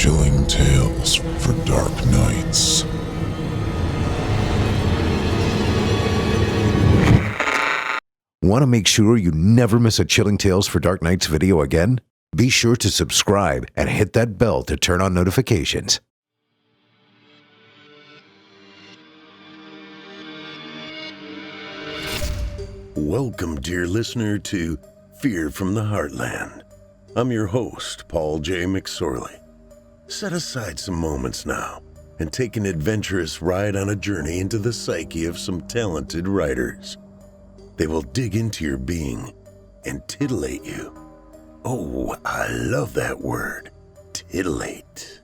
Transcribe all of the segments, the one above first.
Chilling tales for dark nights. Want to make sure you never miss a Chilling Tales for Dark Nights video again? Be sure to subscribe and hit that bell to turn on notifications. Welcome, dear listener, to Fear from the Heartland. I'm your host, Paul J. McSorley. Set aside some moments now and take an adventurous ride on a journey into the psyche of some talented writers. They will dig into your being and titillate you. Oh, I love that word, titillate.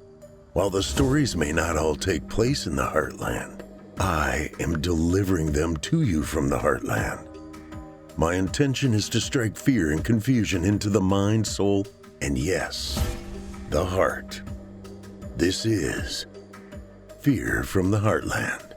While the stories may not all take place in the Heartland, I am delivering them to you from the Heartland. My intention is to strike fear and confusion into the mind, soul, and yes, the heart. This is Fear from the Heartland.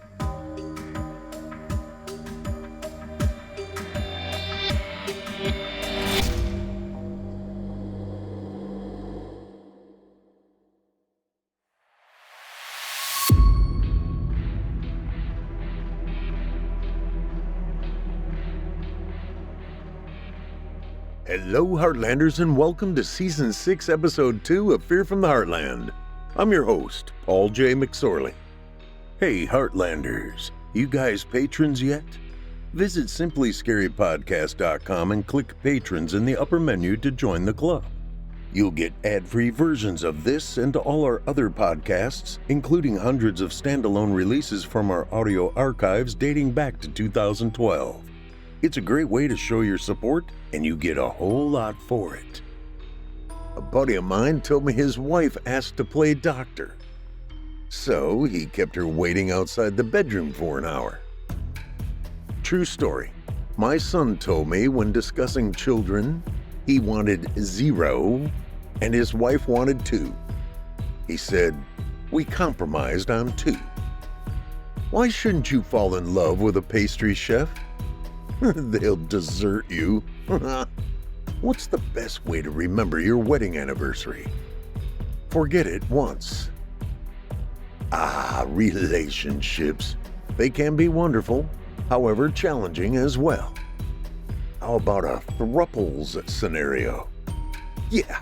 Hello, Heartlanders, and welcome to Season 6, Episode 2 of Fear from the Heartland. I'm your host, Paul J. McSorley. Hey, Heartlanders, you guys patrons yet? Visit simplyscarypodcast.com and click Patrons in the upper menu to join the club. You'll get ad-free versions of this and all our other podcasts, including hundreds of standalone releases from our audio archives dating back to 2012. It's a great way to show your support, and you get a whole lot for it. A buddy of mine told me his wife asked to play doctor, so he kept her waiting outside the bedroom for an hour. True story. My son told me when discussing children, he wanted 0 and his wife wanted 2. He said, "We compromised on 2. Why shouldn't you fall in love with a pastry chef? They'll desert you." What's the best way to remember your wedding anniversary? Forget it once. Relationships. They can be wonderful, however challenging as well. How about a thruples scenario? Yeah,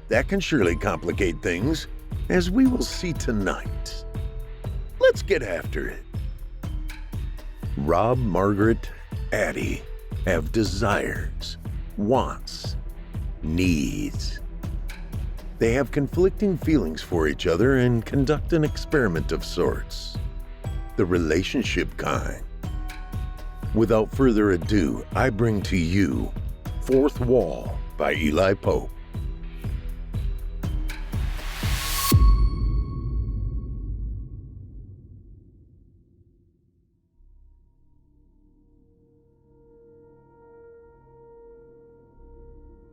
that can surely complicate things, as we will see tonight. Let's get after it. Rob, Margaret, Addie have desires, wants, needs. They have conflicting feelings for each other and conduct an experiment of sorts. The relationship kind. Without further ado, I bring to you Fourth Wall by Eli Pope.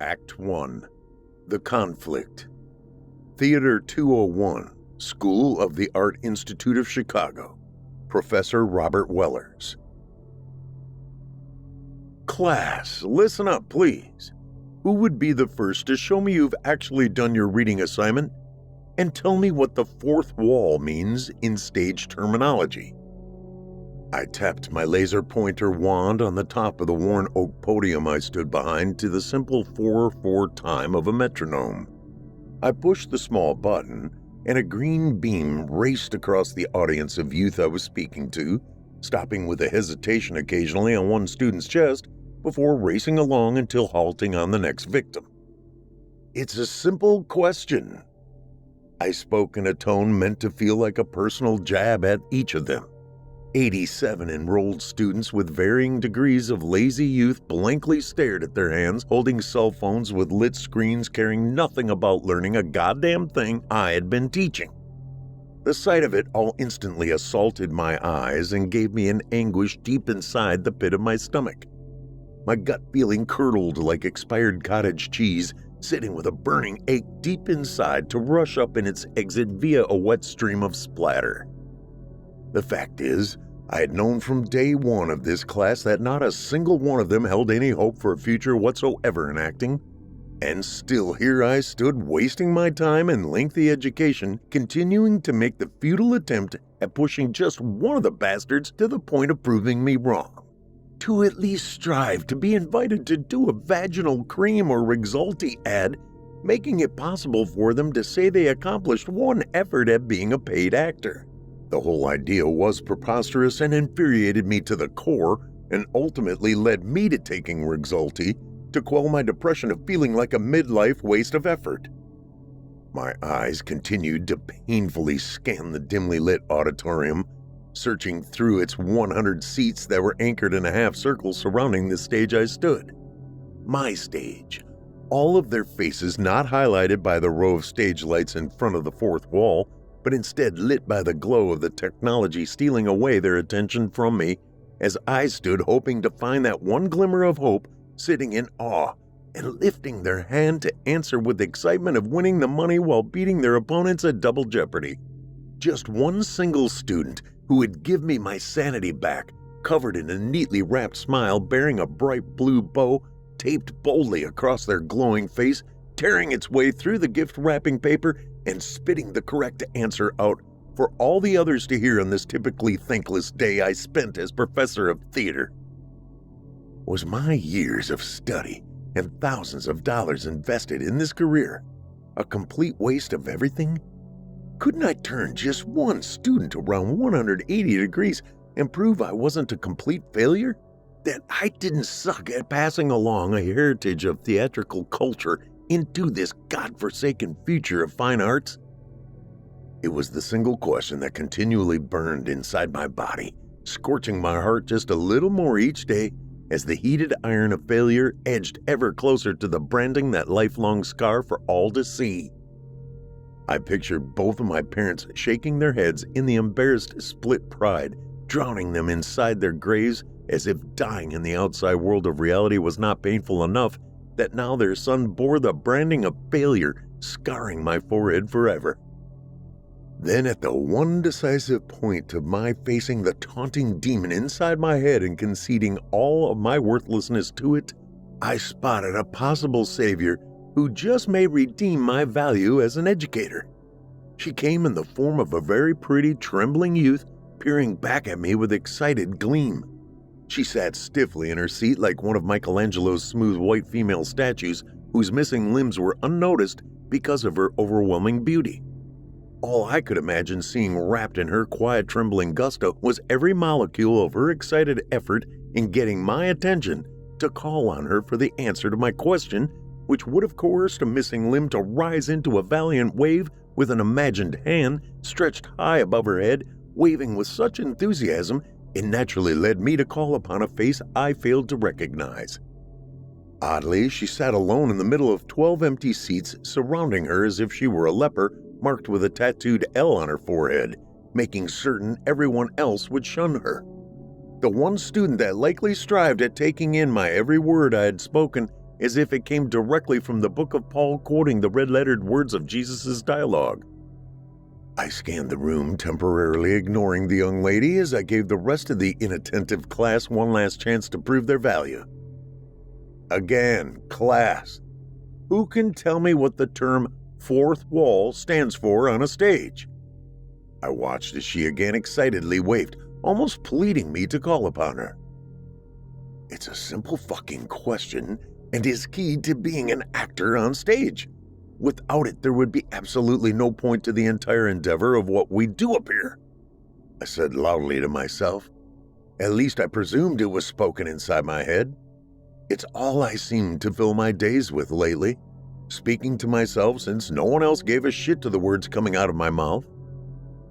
Act 1. The Conflict. Theater 201, School of the Art Institute of Chicago. Professor Robert Wellers. Class, listen up, please. Who would be the first to show me you've actually done your reading assignment and tell me what the fourth wall means in stage terminology? I tapped my laser pointer wand on the top of the worn oak podium I stood behind to the simple 4/4 time of a metronome. I pushed the small button, and a green beam raced across the audience of youth I was speaking to, stopping with a hesitation occasionally on one student's chest before racing along until halting on the next victim. It's a simple question. I spoke in a tone meant to feel like a personal jab at each of them. 87 enrolled students with varying degrees of lazy youth blankly stared at their hands, holding cell phones with lit screens, caring nothing about learning a goddamn thing I had been teaching. The sight of it all instantly assaulted my eyes and gave me an anguish deep inside the pit of my stomach. My gut feeling curdled like expired cottage cheese, sitting with a burning ache deep inside to rush up in its exit via a wet stream of splatter. The fact is, I had known from day one of this class that not a single one of them held any hope for a future whatsoever in acting, And still here I stood, wasting my time and lengthy education, continuing to make the futile attempt at pushing just one of the bastards to the point of proving me wrong. To at least strive to be invited to do a vaginal cream or Rexulti ad, making it possible for them to say they accomplished one effort at being a paid actor. The whole idea was preposterous and infuriated me to the core, and ultimately led me to taking Rexulti to quell my depression of feeling like a midlife waste of effort. My eyes continued to painfully scan the dimly lit auditorium, searching through its 100 seats that were anchored in a half circle surrounding the stage I stood. My stage. All of their faces not highlighted by the row of stage lights in front of the fourth wall, but instead lit by the glow of the technology stealing away their attention from me as I stood hoping to find that one glimmer of hope, sitting in awe and lifting their hand to answer with excitement of winning the money while beating their opponents at Double Jeopardy. Just one single student who would give me my sanity back, covered in a neatly wrapped smile bearing a bright blue bow taped boldly across their glowing face, tearing its way through the gift wrapping paper and spitting the correct answer out for all the others to hear on this typically thankless day I spent as professor of theater. Was my years of study and thousands of dollars invested in this career a complete waste of everything? Couldn't I turn just one student around 180 degrees and prove I wasn't a complete failure? That I didn't suck at passing along a heritage of theatrical culture into this godforsaken future of fine arts? It was the single question that continually burned inside my body, scorching my heart just a little more each day as the heated iron of failure edged ever closer to the branding that lifelong scar for all to see. I pictured both of my parents shaking their heads in the embarrassed split pride, drowning them inside their graves as if dying in the outside world of reality was not painful enough, that now their son bore the branding of failure, scarring my forehead forever. Then at the one decisive point of my facing the taunting demon inside my head and conceding all of my worthlessness to it, I spotted a possible savior who just may redeem my value as an educator. She came in the form of a very pretty, trembling youth peering back at me with excited gleam. She sat stiffly in her seat like one of Michelangelo's smooth white female statues whose missing limbs were unnoticed because of her overwhelming beauty. All I could imagine seeing wrapped in her quiet, trembling gusto was every molecule of her excited effort in getting my attention to call on her for the answer to my question, which would have coerced a missing limb to rise into a valiant wave with an imagined hand stretched high above her head, waving with such enthusiasm it naturally led me to call upon a face I failed to recognize. Oddly, she sat alone in the middle of 12 empty seats surrounding her as if she were a leper marked with a tattooed L on her forehead, making certain everyone else would shun her. The one student that likely strived at taking in my every word I had spoken as if it came directly from the book of Paul quoting the red-lettered words of Jesus' dialogue. I scanned the room, temporarily ignoring the young lady as I gave the rest of the inattentive class one last chance to prove their value. Again, class, who can tell me what the term fourth wall stands for on a stage? I watched as she again excitedly waved, almost pleading me to call upon her. It's a simple fucking question and is key to being an actor on stage. Without it, there would be absolutely no point to the entire endeavor of what we do up here, I said loudly to myself. At least I presumed it was spoken inside my head. It's all I seemed to fill my days with lately, speaking to myself since no one else gave a shit to the words coming out of my mouth.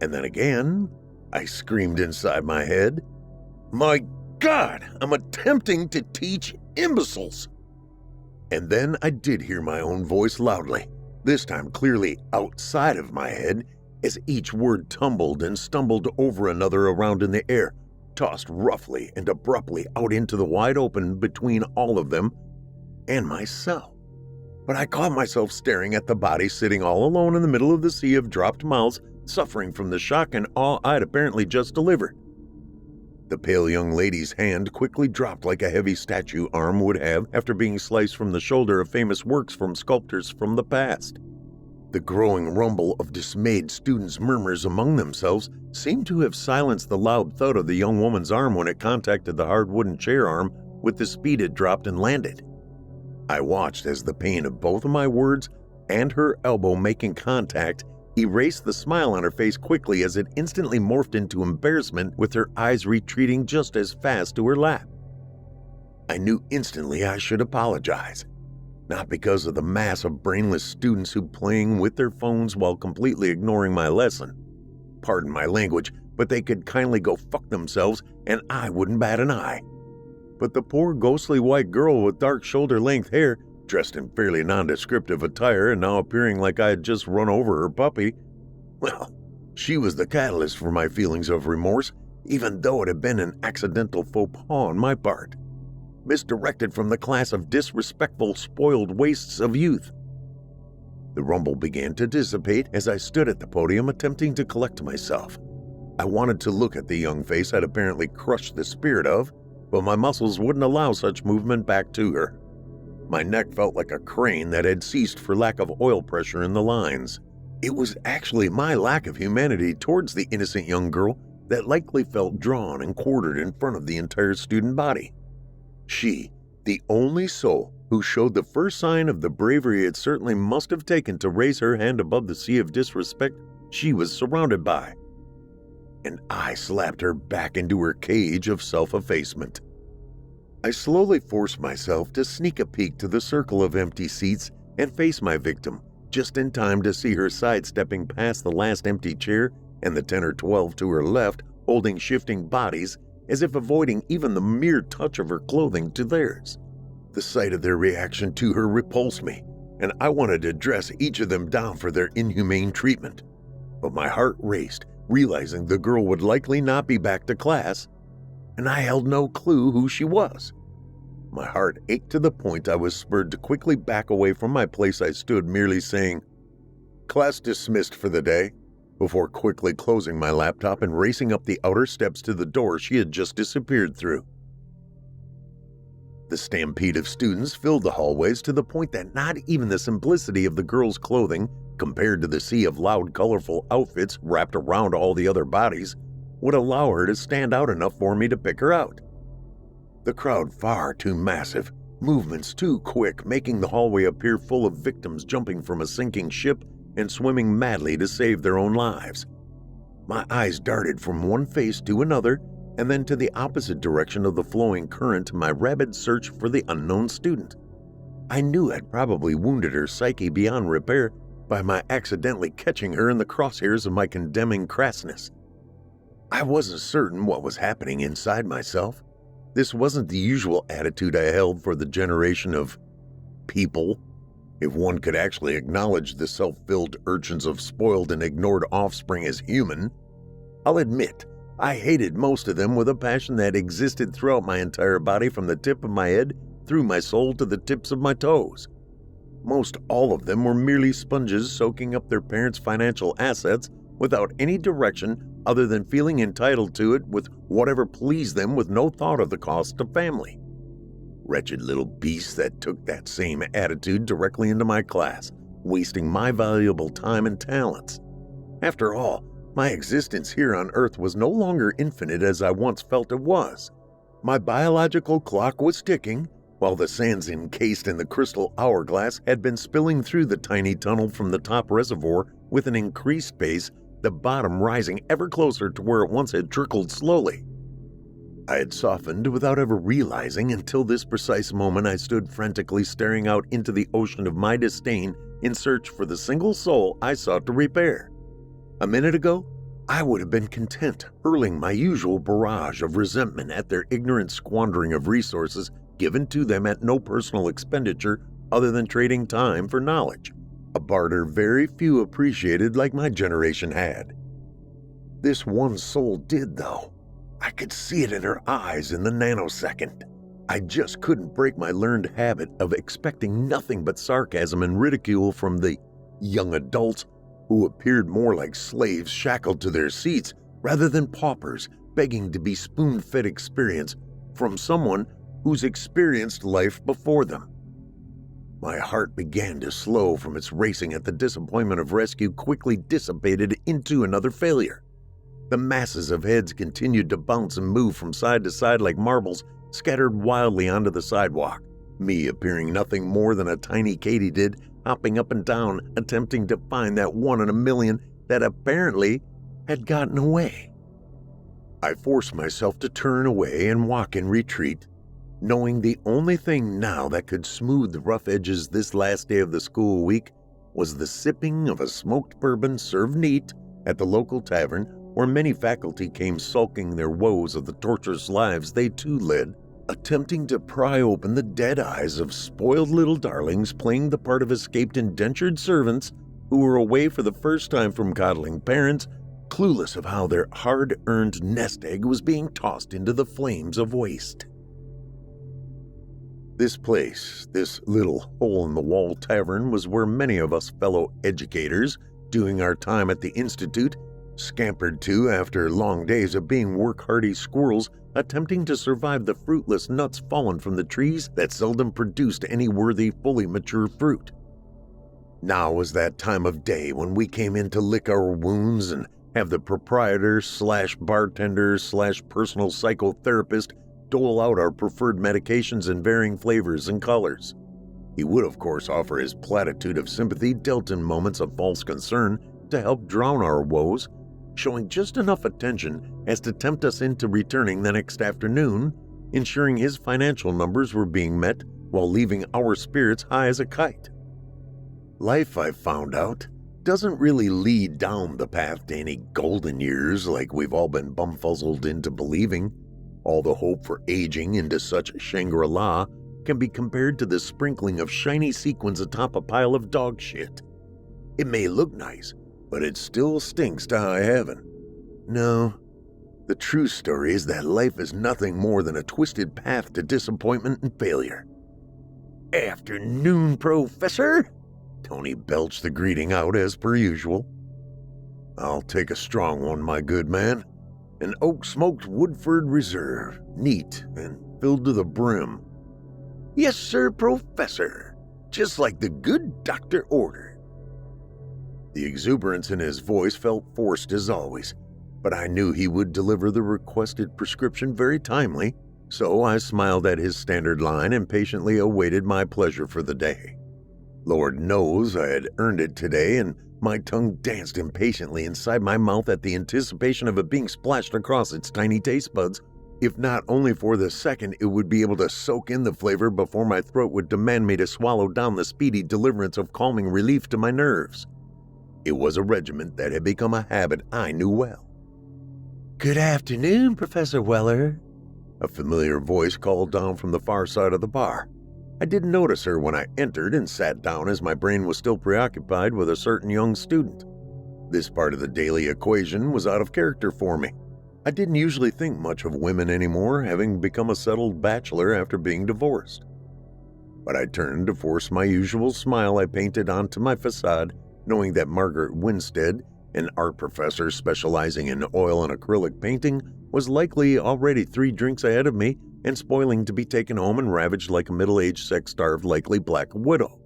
And then again, I screamed inside my head, "My God, I'm attempting to teach imbeciles!" And then I did hear my own voice loudly, this time clearly outside of my head, as each word tumbled and stumbled over another around in the air, tossed roughly and abruptly out into the wide open between all of them and myself. But I caught myself staring at the body sitting all alone in the middle of the sea of dropped mouths, suffering from the shock and awe I'd apparently just delivered. The pale young lady's hand quickly dropped like a heavy statue arm would have after being sliced from the shoulder of famous works from sculptors from the past. The growing rumble of dismayed students' murmurs among themselves seemed to have silenced the loud thud of the young woman's arm when it contacted the hard wooden chair arm with the speed it dropped and landed. I watched as the pain of both of my words and her elbow making contact erased the smile on her face quickly as it instantly morphed into embarrassment with her eyes retreating just as fast to her lap. I knew instantly I should apologize, not because of the mass of brainless students who playing with their phones while completely ignoring my lesson. Pardon my language, but they could kindly go fuck themselves and I wouldn't bat an eye. But the poor ghostly white girl with dark shoulder-length hair, dressed in fairly nondescriptive attire and now appearing like I had just run over her puppy, well, she was the catalyst for my feelings of remorse, even though it had been an accidental faux pas on my part. Misdirected from the class of disrespectful, spoiled wastes of youth. The rumble began to dissipate as I stood at the podium attempting to collect myself. I wanted to look at the young face I'd apparently crushed the spirit of, but my muscles wouldn't allow such movement back to her. My neck felt like a crane that had ceased for lack of oil pressure in the lines. It was actually my lack of humanity towards the innocent young girl that likely felt drawn and quartered in front of the entire student body. She, the only soul who showed the first sign of the bravery it certainly must have taken to raise her hand above the sea of disrespect she was surrounded by. And I slapped her back into her cage of self-effacement. I slowly forced myself to sneak a peek to the circle of empty seats and face my victim, just in time to see her sidestepping past the last empty chair and the 10 or 12 to her left holding shifting bodies as if avoiding even the mere touch of her clothing to theirs. The sight of their reaction to her repulsed me, and I wanted to dress each of them down for their inhumane treatment. But my heart raced, realizing the girl would likely not be back to class, and I held no clue who she was. My heart ached to the point I was spurred to quickly back away from my place I stood, merely saying, "Class dismissed for the day," before quickly closing my laptop and racing up the outer steps to the door she had just disappeared through. The stampede of students filled the hallways to the point that not even the simplicity of the girl's clothing, compared to the sea of loud, colorful outfits wrapped around all the other bodies, would allow her to stand out enough for me to pick her out. The crowd far too massive, movements too quick, making the hallway appear full of victims jumping from a sinking ship and swimming madly to save their own lives. My eyes darted from one face to another and then to the opposite direction of the flowing current in my rabid search for the unknown student. I knew I'd probably wounded her psyche beyond repair by my accidentally catching her in the crosshairs of my condemning crassness. I wasn't certain what was happening inside myself. This wasn't the usual attitude I held for the generation of people, if one could actually acknowledge the self-filled urchins of spoiled and ignored offspring as human. I'll admit, I hated most of them with a passion that existed throughout my entire body from the tip of my head through my soul to the tips of my toes. Most all of them were merely sponges soaking up their parents' financial assets without any direction other than feeling entitled to it with whatever pleased them with no thought of the cost of family. Wretched little beasts that took that same attitude directly into my class, wasting my valuable time and talents. After all, my existence here on Earth was no longer infinite as I once felt it was. My biological clock was ticking, while the sands encased in the crystal hourglass had been spilling through the tiny tunnel from the top reservoir with an increased pace, the bottom rising ever closer to where it once had trickled slowly. I had softened without ever realizing until this precise moment I stood frantically staring out into the ocean of my disdain in search for the single soul I sought to repair. A minute ago, I would have been content hurling my usual barrage of resentment at their ignorant squandering of resources given to them at no personal expenditure other than trading time for knowledge, a barter very few appreciated like my generation had. This one soul did, though. I could see it in her eyes in the nanosecond. I just couldn't break my learned habit of expecting nothing but sarcasm and ridicule from the young adults who appeared more like slaves shackled to their seats rather than paupers begging to be spoon-fed experience from someone who's experienced life before them. My heart began to slow from its racing as the disappointment of rescue quickly dissipated into another failure. The masses of heads continued to bounce and move from side to side like marbles scattered wildly onto the sidewalk, me appearing nothing more than a tiny katydid hopping up and down, attempting to find that one in a million that apparently had gotten away. I forced myself to turn away and walk in retreat, knowing the only thing now that could smooth the rough edges this last day of the school week was the sipping of a smoked bourbon served neat at the local tavern where many faculty came sulking their woes of the torturous lives they too led, attempting to pry open the dead eyes of spoiled little darlings playing the part of escaped indentured servants who were away for the first time from coddling parents, clueless of how their hard-earned nest egg was being tossed into the flames of waste. This place, this little hole-in-the-wall tavern, was where many of us fellow educators, doing our time at the Institute, scampered to after long days of being work-hardy squirrels attempting to survive the fruitless nuts fallen from the trees that seldom produced any worthy, fully mature fruit. Now was that time of day when we came in to lick our wounds and have the proprietor/bartender/personal psychotherapist dole out our preferred medications in varying flavors and colors. He would, of course, offer his platitude of sympathy dealt in moments of false concern to help drown our woes, showing just enough attention as to tempt us into returning the next afternoon, ensuring his financial numbers were being met while leaving our spirits high as a kite. Life, I've found out, doesn't really lead down the path to any golden years like we've all been bumfuzzled into believing. All the hope for aging into such Shangri-La can be compared to the sprinkling of shiny sequins atop a pile of dog shit. It may look nice, but it still stinks to high heaven. No, the true story is that life is nothing more than a twisted path to disappointment and failure. "Afternoon, Professor!" Tony belched the greeting out as per usual. "I'll take a strong one, my good man. An oak-smoked Woodford Reserve, neat and filled to the brim." "Yes, sir, Professor. Just like the good doctor ordered." The exuberance in his voice felt forced as always, but I knew he would deliver the requested prescription very timely, so I smiled at his standard line and patiently awaited my pleasure for the day. Lord knows I had earned it today, and my tongue danced impatiently inside my mouth at the anticipation of it being splashed across its tiny taste buds, if not only for the second it would be able to soak in the flavor before my throat would demand me to swallow down the speedy deliverance of calming relief to my nerves. It was a regiment that had become a habit I knew well. "Good afternoon, Professor Weller," a familiar voice called down from the far side of the bar. I didn't notice her when I entered and sat down as my brain was still preoccupied with a certain young student. This part of the daily equation was out of character for me. I didn't usually think much of women anymore, having become a settled bachelor after being divorced. But I turned to force my usual smile I painted onto my facade, knowing that Margaret Winstead, an art professor specializing in oil and acrylic painting, was likely already 3 drinks ahead of me and spoiling to be taken home and ravaged like a middle-aged, sex-starved, likely black widow.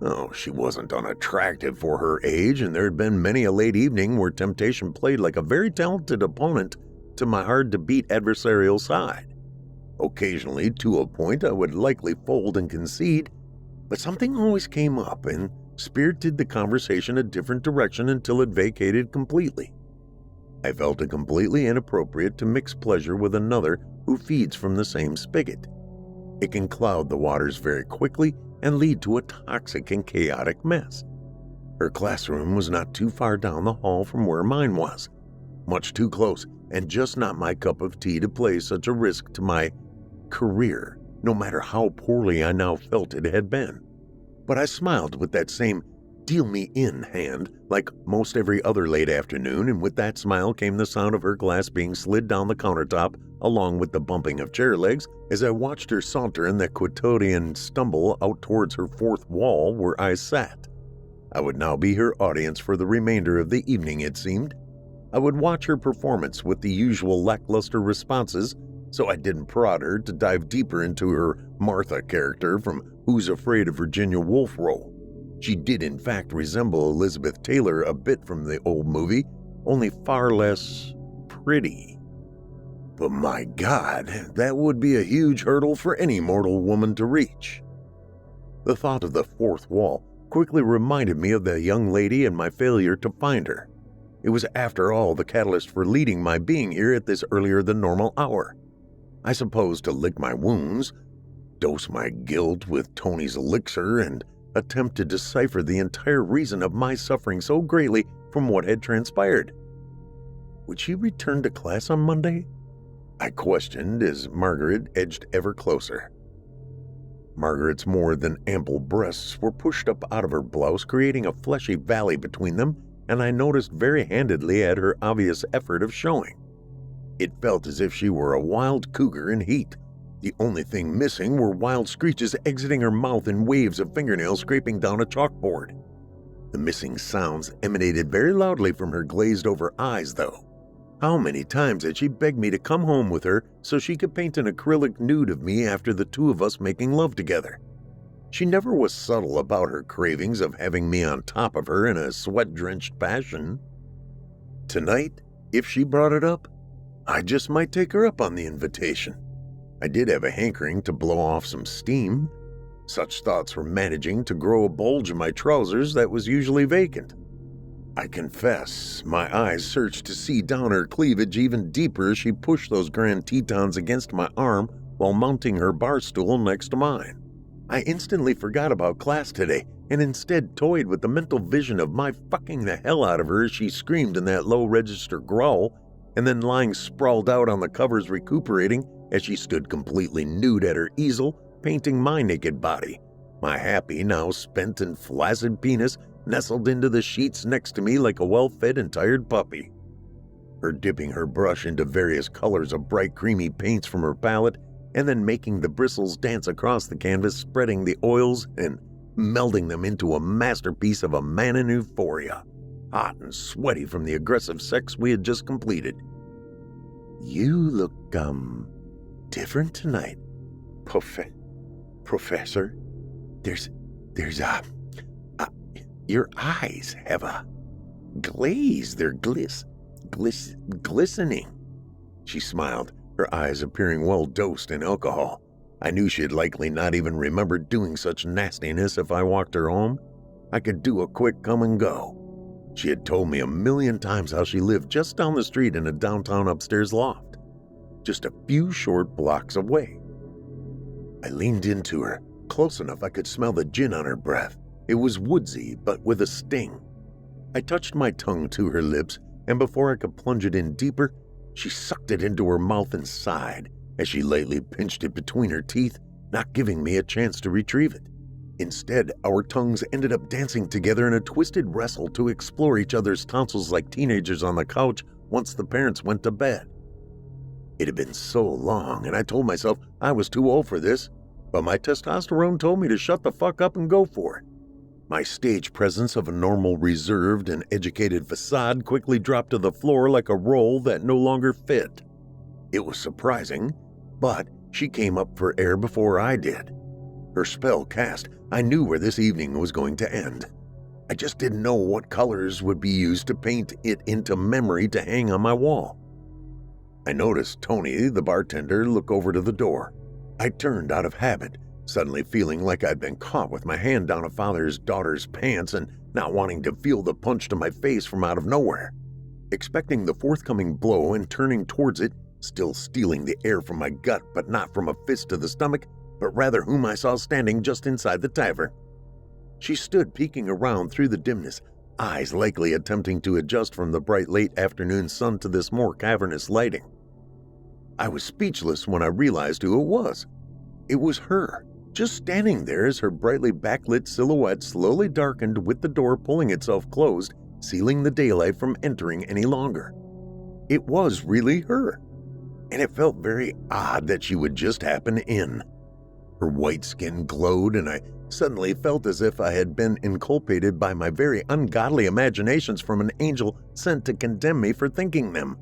Oh, she wasn't unattractive for her age, and there had been many a late evening where temptation played like a very talented opponent to my hard-to-beat adversarial side. Occasionally, to a point, I would likely fold and concede, but something always came up and spirited the conversation a different direction until it vacated completely. I felt it completely inappropriate to mix pleasure with another who feeds from the same spigot. It can cloud the waters very quickly and lead to a toxic and chaotic mess. Her classroom was not too far down the hall from where mine was, much too close, and just not my cup of tea to play such a risk to my career, no matter how poorly I now felt it had been. But I smiled with that same deal me in hand, like most every other late afternoon, and with that smile came the sound of her glass being slid down the countertop, along with the bumping of chair legs, as I watched her saunter in that quotidian stumble out towards her 4th wall where I sat. I would now be her audience for the remainder of the evening, it seemed. I would watch her performance with the usual lackluster responses, so I didn't prod her to dive deeper into her Martha character from Who's Afraid of Virginia Woolf role. She did in fact resemble Elizabeth Taylor a bit from the old movie, only far less pretty. But my God, that would be a huge hurdle for any mortal woman to reach. The thought of the fourth wall quickly reminded me of the young lady and my failure to find her. It was, after all, the catalyst for leading my being here at this earlier than normal hour. I suppose to lick my wounds, dose my guilt with Tony's elixir, and attempt to decipher the entire reason of my suffering so greatly from what had transpired. Would she return to class on Monday? I questioned as Margaret edged ever closer. Margaret's more than ample breasts were pushed up out of her blouse, creating a fleshy valley between them, and I noticed very handedly at her obvious effort of showing. It felt as if she were a wild cougar in heat. The only thing missing were wild screeches exiting her mouth and waves of fingernails scraping down a chalkboard. The missing sounds emanated very loudly from her glazed-over eyes, though. How many times had she begged me to come home with her so she could paint an acrylic nude of me after the two of us making love together? She never was subtle about her cravings of having me on top of her in a sweat-drenched passion. Tonight, if she brought it up, I just might take her up on the invitation. I did have a hankering to blow off some steam. Such thoughts were managing to grow a bulge in my trousers that was usually vacant. I confess, my eyes searched to see down her cleavage even deeper as she pushed those grand Tetons against my arm while mounting her bar stool next to mine. I instantly forgot about class today and instead toyed with the mental vision of my fucking the hell out of her as she screamed in that low-register growl, and then lying sprawled out on the covers recuperating as she stood completely nude at her easel, painting my naked body, my happy, now spent and flaccid penis nestled into the sheets next to me like a well-fed and tired puppy. Her dipping her brush into various colors of bright creamy paints from her palette, and then making the bristles dance across the canvas, spreading the oils and melding them into a masterpiece of a man in euphoria, hot and sweaty from the aggressive sex we had just completed. You look, different tonight, Professor. There's your eyes have a glaze. They're glistening. She smiled, her eyes appearing well dosed in alcohol. I knew she'd likely not even remember doing such nastiness if I walked her home. I could do a quick come and go. She had told me 1,000,000 times how she lived just down the street in a downtown upstairs loft, just a few short blocks away. I leaned into her, close enough I could smell the gin on her breath. It was woodsy, but with a sting. I touched my tongue to her lips, and before I could plunge it in deeper, she sucked it into her mouth and sighed as she lightly pinched it between her teeth, not giving me a chance to retrieve it. Instead, our tongues ended up dancing together in a twisted wrestle to explore each other's tonsils like teenagers on the couch once the parents went to bed. It had been so long, and I told myself I was too old for this, but my testosterone told me to shut the fuck up and go for it. My stage presence of a normal, reserved, and educated facade quickly dropped to the floor like a roll that no longer fit. It was surprising, but she came up for air before I did. Her spell cast, I knew where this evening was going to end. I just didn't know what colors would be used to paint it into memory to hang on my wall. I noticed Tony, the bartender, look over to the door. I turned out of habit, suddenly feeling like I'd been caught with my hand down a father's daughter's pants and not wanting to feel the punch to my face from out of nowhere. Expecting the forthcoming blow and turning towards it, still stealing the air from my gut but not from a fist to the stomach, but rather whom I saw standing just inside the tavern. She stood peeking around through the dimness, eyes likely attempting to adjust from the bright late afternoon sun to this more cavernous lighting. I was speechless when I realized who it was. It was her, just standing there as her brightly backlit silhouette slowly darkened with the door pulling itself closed, sealing the daylight from entering any longer. It was really her, and it felt very odd that she would just happen in. Her white skin glowed, and I suddenly felt as if I had been inculpated by my very ungodly imaginations from an angel sent to condemn me for thinking them.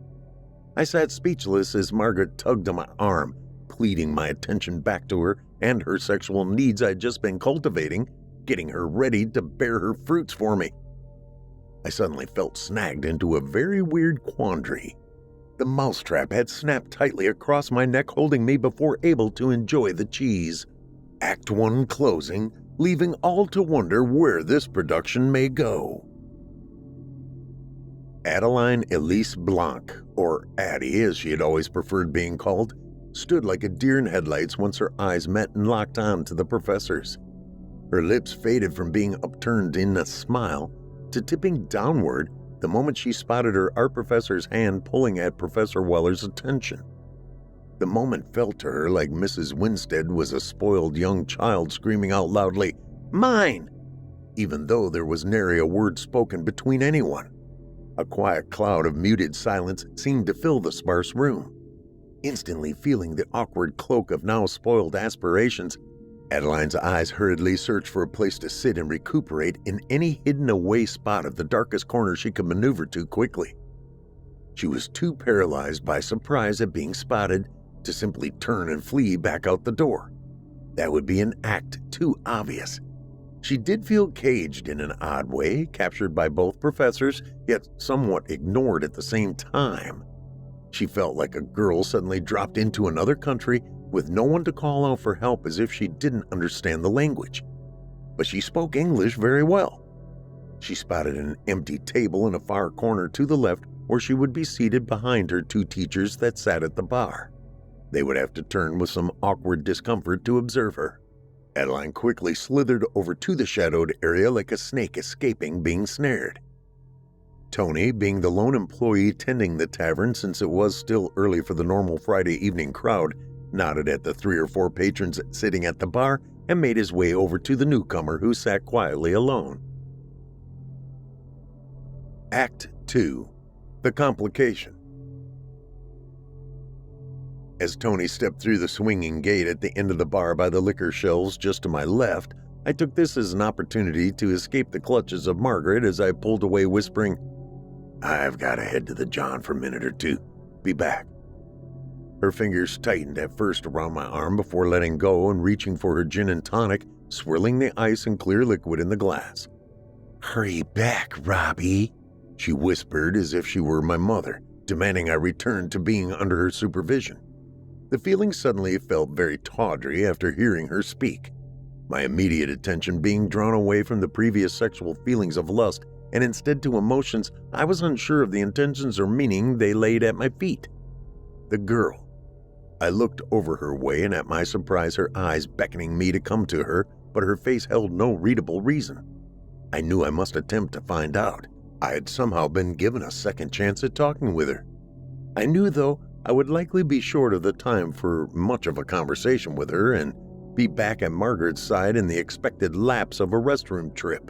I sat speechless as Margaret tugged on my arm, pleading my attention back to her and her sexual needs I'd just been cultivating, getting her ready to bear her fruits for me. I suddenly felt snagged into a very weird quandary. The mousetrap had snapped tightly across my neck, holding me before able to enjoy the cheese. Act 1 closing, leaving all to wonder where this production may go. Adeline Elise Blanc, or Addie as she had always preferred being called, stood like a deer in headlights once her eyes met and locked on to the professor's. Her lips faded from being upturned in a smile to tipping downward the moment she spotted her art professor's hand pulling at Professor Weller's attention. The moment felt to her like Mrs. Winstead was a spoiled young child screaming out loudly, "Mine!" even though there was nary a word spoken between anyone. A quiet cloud of muted silence seemed to fill the sparse room. Instantly feeling the awkward cloak of now spoiled aspirations, Adeline's eyes hurriedly searched for a place to sit and recuperate in any hidden-away spot of the darkest corner she could maneuver to quickly. She was too paralyzed by surprise at being spotted to simply turn and flee back out the door. That would be an act too obvious. She did feel caged in an odd way, captured by both professors, yet somewhat ignored at the same time. She felt like a girl suddenly dropped into another country with no one to call out for help as if she didn't understand the language. But she spoke English very well. She spotted an empty table in a far corner to the left where she would be seated behind her 2 teachers that sat at the bar. They would have to turn with some awkward discomfort to observe her. Adeline quickly slithered over to the shadowed area like a snake escaping being snared. Tony, being the lone employee tending the tavern since it was still early for the normal Friday evening crowd, nodded at the 3 or 4 patrons sitting at the bar and made his way over to the newcomer who sat quietly alone. Act 2. The Complication. As Tony stepped through the swinging gate at the end of the bar by the liquor shelves just to my left, I took this as an opportunity to escape the clutches of Margaret as I pulled away whispering, "I've got to head to the John for a minute or two. Be back." Her fingers tightened at first around my arm before letting go and reaching for her gin and tonic, swirling the ice and clear liquid in the glass. "Hurry back, Robbie," she whispered as if she were my mother, demanding I return to being under her supervision. The feeling suddenly felt very tawdry after hearing her speak, my immediate attention being drawn away from the previous sexual feelings of lust and instead to emotions I was unsure of the intentions or meaning they laid at my feet. The girl. I looked over her way and at my surprise her eyes beckoning me to come to her, but her face held no readable reason. I knew I must attempt to find out. I had somehow been given a second chance at talking with her. I knew, though, I would likely be short of the time for much of a conversation with her and be back at Margaret's side in the expected lapse of a restroom trip.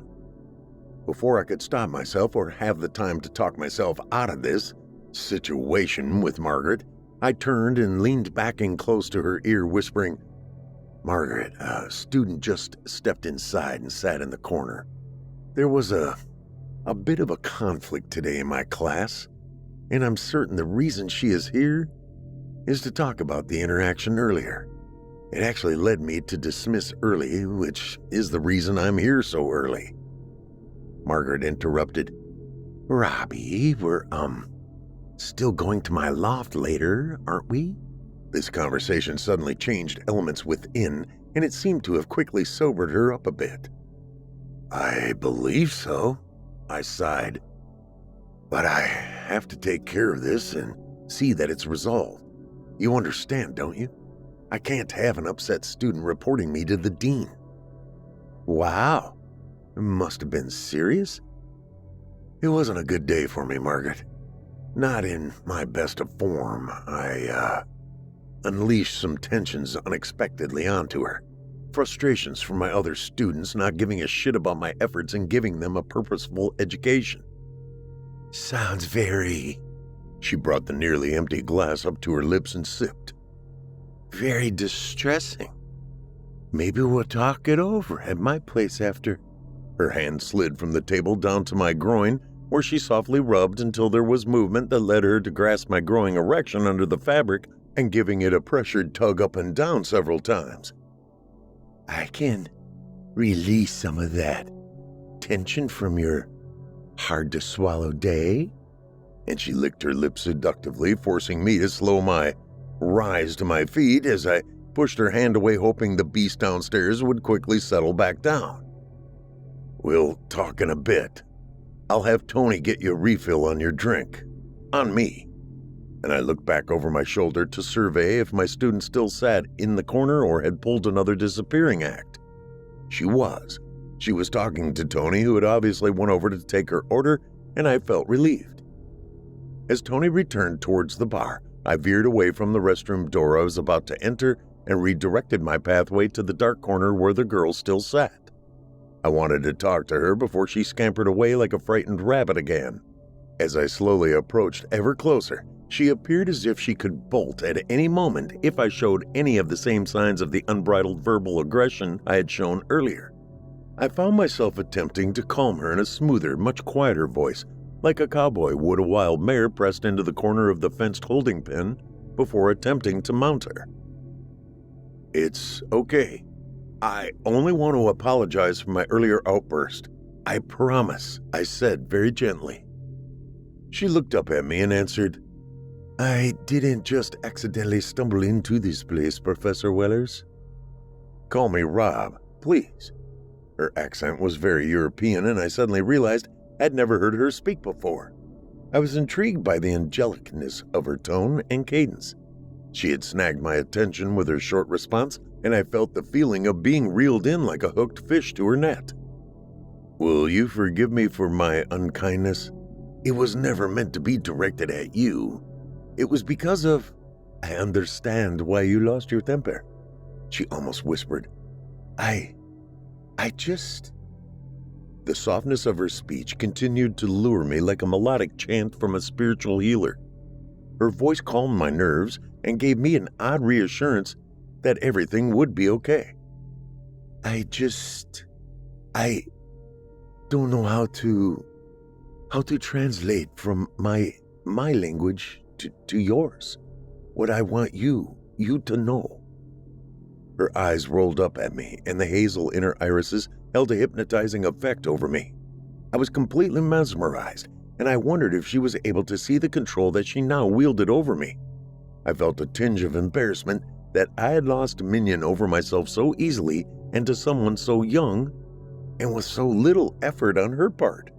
Before I could stop myself or have the time to talk myself out of this situation with Margaret, I turned and leaned back in close to her ear, whispering, "Margaret, a student just stepped inside and sat in the corner. There was a bit of a conflict today in my class, and I'm certain the reason she is here is to talk about the interaction earlier. It actually led me to dismiss early, which is the reason I'm here so early." Margaret interrupted, "Robbie, we're, still going to my loft later, aren't we?" This conversation suddenly changed elements within, and it seemed to have quickly sobered her up a bit. "I believe so," I sighed. "But I have to take care of this and see that it's resolved. You understand, don't you? I can't have an upset student reporting me to the dean." "Wow. It must have been serious?" "It wasn't a good day for me, Margaret. Not in my best of form. I unleashed some tensions unexpectedly onto her. Frustrations from my other students not giving a shit about my efforts in giving them a purposeful education." "Sounds very..." She brought the nearly empty glass up to her lips and sipped. "Very distressing." Maybe we'll talk it over at my place after. Her hand slid from the table down to my groin, where she softly rubbed until there was movement that led her to grasp my growing erection under the fabric and giving it a pressured tug up and down several times. I can release some of that tension from your hard-to-swallow day. And she licked her lips seductively, forcing me to slow my rise to my feet as I pushed her hand away, hoping the beast downstairs would quickly settle back down. We'll talk in a bit. I'll have Tony get you a refill on your drink. On me. And I looked back over my shoulder to survey if my student still sat in the corner or had pulled another disappearing act. She was. She was talking to Tony, who had obviously went over to take her order, and I felt relieved. As Tony returned towards the bar, I veered away from the restroom door I was about to enter and redirected my pathway to the dark corner where the girl still sat. I wanted to talk to her before she scampered away like a frightened rabbit again. As I slowly approached ever closer, she appeared as if she could bolt at any moment if I showed any of the same signs of the unbridled verbal aggression I had shown earlier. I found myself attempting to calm her in a smoother, much quieter voice, like a cowboy would a wild mare pressed into the corner of the fenced holding pen before attempting to mount her. It's okay. I only want to apologize for my earlier outburst. I promise, I said very gently. She looked up at me and answered, I didn't just accidentally stumble into this place, Professor Wellers. Call me Rob, please. Her accent was very European, and I suddenly realized I'd never heard her speak before. I was intrigued by the angelicness of her tone and cadence. She had snagged my attention with her short response, and I felt the feeling of being reeled in like a hooked fish to her net. Will you forgive me for my unkindness? It was never meant to be directed at you. It was because of... I understand why you lost your temper, she almost whispered. I just... The softness of her speech continued to lure me like a melodic chant from a spiritual healer. Her voice calmed my nerves and gave me an odd reassurance that everything would be okay. I don't know how to translate from my language to yours. What I want you to know. Her eyes rolled up at me, and the hazel inner irises held a hypnotizing effect over me. I was completely mesmerized, and I wondered if she was able to see the control that she now wielded over me. I felt a tinge of embarrassment that I had lost dominion over myself so easily and to someone so young and with so little effort on her part.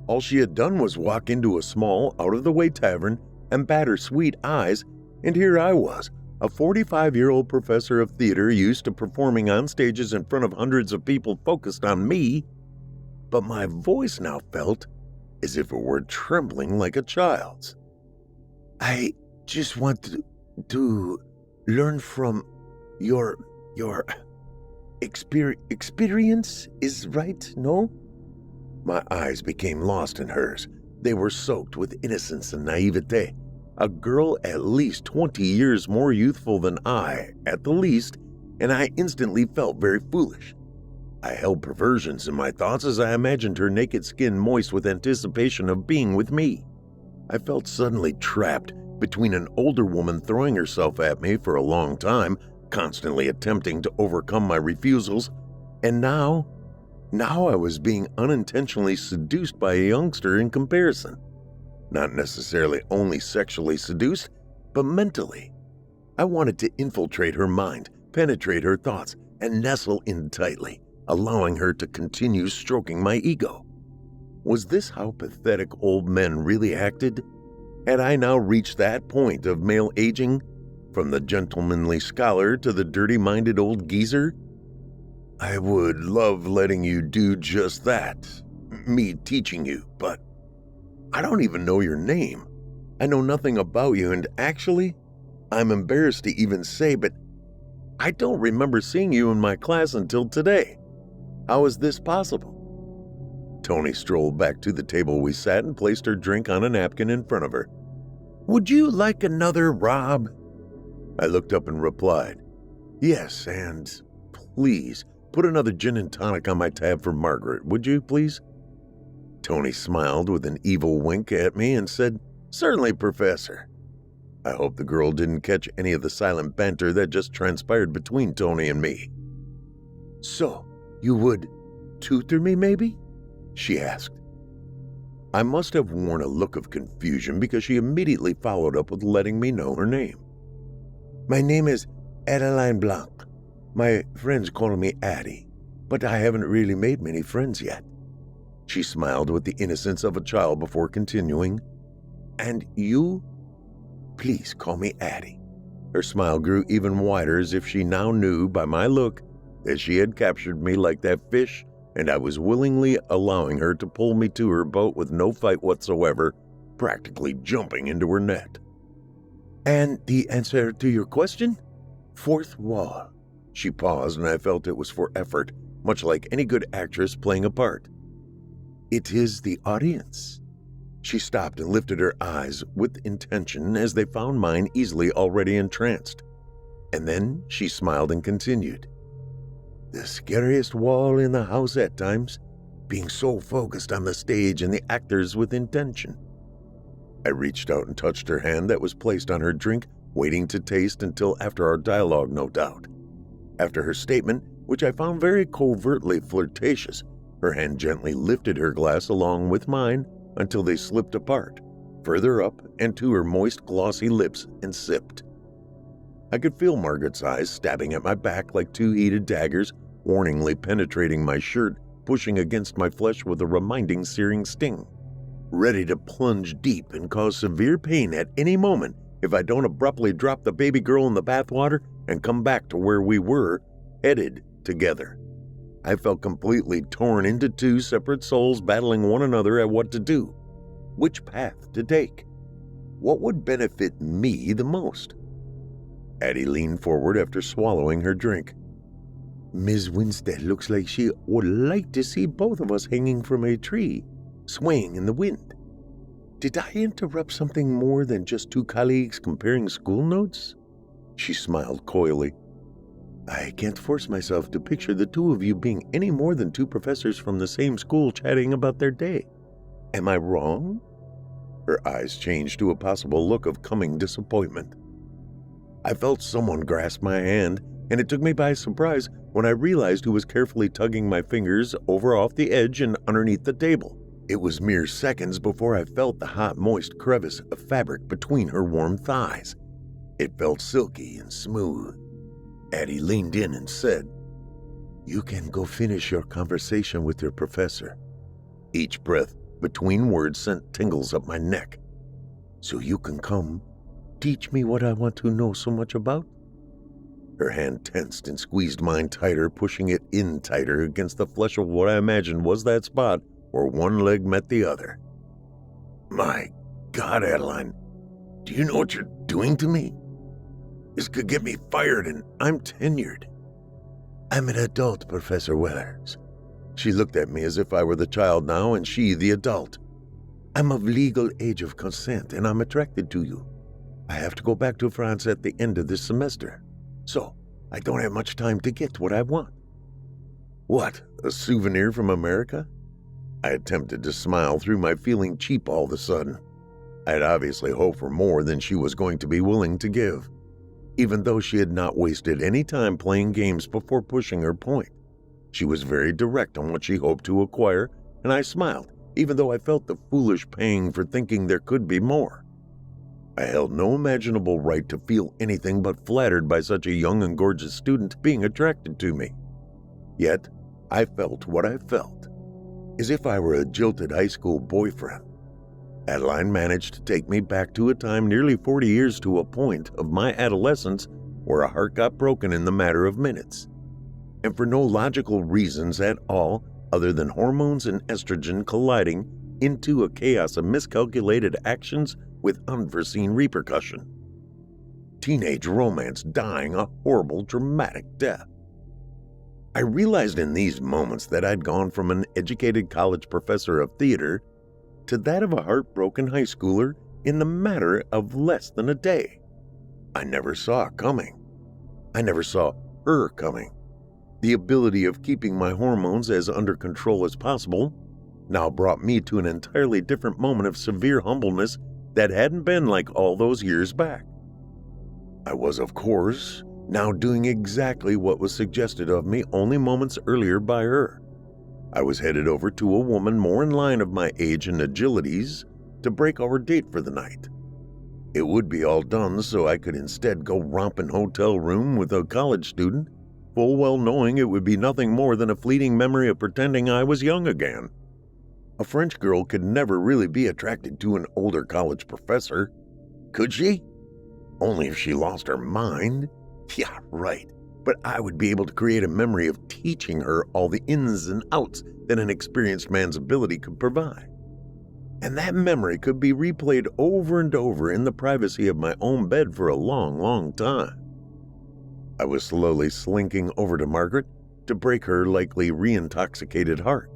All she had done was walk into a small, out-of-the-way tavern and bat her sweet eyes, and here I was, a 45-year-old professor of theater used to performing on stages in front of hundreds of people focused on me, but my voice now felt as if it were trembling like a child's. I just want to learn from your experience, is right, no? My eyes became lost in hers. They were soaked with innocence and naivete. A girl at least 20 years more youthful than I, at the least, and I instantly felt very foolish. I held perversions in my thoughts as I imagined her naked skin moist with anticipation of being with me. I felt suddenly trapped between an older woman throwing herself at me for a long time, constantly attempting to overcome my refusals, and now I was being unintentionally seduced by a youngster in comparison. Not necessarily only sexually seduced, but mentally. I wanted to infiltrate her mind, penetrate her thoughts, and nestle in tightly, allowing her to continue stroking my ego. Was this how pathetic old men really acted? Had I now reached that point of male aging, from the gentlemanly scholar to the dirty-minded old geezer? I would love letting you do just that, me teaching you, but I don't even know your name. I know nothing about you, and actually, I'm embarrassed to even say, but I don't remember seeing you in my class until today. How is this possible? Tony strolled back to the table we sat and placed her drink on a napkin in front of her. Would you like another, Rob? I looked up and replied, yes, and please put another gin and tonic on my tab for Margaret, would you, please?" Tony smiled with an evil wink at me and said, "Certainly, Professor." I hope the girl didn't catch any of the silent banter that just transpired between Tony and me. "So, you would tutor me, maybe?" she asked. I must have worn a look of confusion because she immediately followed up with letting me know her name. "My name is Adeline Blanc. My friends call me Addie, but I haven't really made many friends yet." She smiled with the innocence of a child before continuing, "And you? Please call me Addie." Her smile grew even wider as if she now knew by my look that she had captured me like that fish, and I was willingly allowing her to pull me to her boat with no fight whatsoever, practically jumping into her net. "And the answer to your question? Fourth wall." She paused, and I felt it was for effort, much like any good actress playing a part. "It is the audience." She stopped and lifted her eyes with intention as they found mine easily already entranced. And then she smiled and continued. "The scariest wall in the house at times, being so focused on the stage and the actors with intention." I reached out and touched her hand that was placed on her drink, waiting to taste until after our dialogue, no doubt. After her statement, which I found very covertly flirtatious, her hand gently lifted her glass along with mine until they slipped apart, further up and to her moist, glossy lips, and sipped. I could feel Margaret's eyes stabbing at my back like two heated daggers, warningly penetrating my shirt, pushing against my flesh with a reminding searing sting, ready to plunge deep and cause severe pain at any moment if I don't abruptly drop the baby girl in the bathwater and come back to where we were headed together. I felt completely torn into two separate souls battling one another at what to do, which path to take, what would benefit me the most. Addie leaned forward after swallowing her drink. "Ms. Winstead looks like she would like to see both of us hanging from a tree, swaying in the wind. Did I interrupt something more than just two colleagues comparing school notes?" She smiled coyly. "I can't force myself to picture the two of you being any more than two professors from the same school chatting about their day. Am I wrong?" Her eyes changed to a possible look of coming disappointment. I felt someone grasp my hand, and it took me by surprise when I realized who was carefully tugging my fingers over off the edge and underneath the table. It was mere seconds before I felt the hot, moist crevice of fabric between her warm thighs. It felt silky and smooth. Addie leaned in and said, "You can go finish your conversation with your professor." Each breath between words sent tingles up my neck. "So you can come teach me what I want to know so much about?" Her hand tensed and squeezed mine tighter, pushing it in tighter against the flesh of what I imagined was that spot where one leg met the other. "My God, Adeline, do you know what you're doing to me? This could get me fired, and I'm tenured." "I'm an adult, Professor Wellers." She looked at me as if I were the child now and she the adult. "I'm of legal age of consent, and I'm attracted to you. I have to go back to France at the end of this semester, so I don't have much time to get what I want." "What, a souvenir from America?" I attempted to smile through my feeling cheap all of a sudden. I had obviously hoped for more than she was going to be willing to give, even though she had not wasted any time playing games before pushing her point. She was very direct on what she hoped to acquire, and I smiled, even though I felt the foolish pang for thinking there could be more. I held no imaginable right to feel anything but flattered by such a young and gorgeous student being attracted to me. Yet, I felt what I felt, as if I were a jilted high school boyfriend. Adeline managed to take me back to a time nearly 40 years to a point of my adolescence where a heart got broken in the matter of minutes, and for no logical reasons at all other than hormones and estrogen colliding into a chaos of miscalculated actions with unforeseen repercussion. Teenage romance dying a horrible, dramatic death. I realized in these moments that I'd gone from an educated college professor of theater to that of a heartbroken high schooler in the matter of less than a day. I never saw it coming. I never saw her coming. The ability of keeping my hormones as under control as possible now brought me to an entirely different moment of severe humbleness that hadn't been like all those years back. I was, of course, now doing exactly what was suggested of me only moments earlier by her. I was headed over to a woman more in line of my age and agilities to break our date for the night. It would be all done so I could instead go romp in hotel room with a college student, full well knowing it would be nothing more than a fleeting memory of pretending I was young again. A French girl could never really be attracted to an older college professor, could she? Only if she lost her mind. Yeah, right. But I would be able to create a memory of teaching her all the ins and outs that an experienced man's ability could provide. And that memory could be replayed over and over in the privacy of my own bed for a long, long time. I was slowly slinking over to Margaret to break her likely re-intoxicated heart.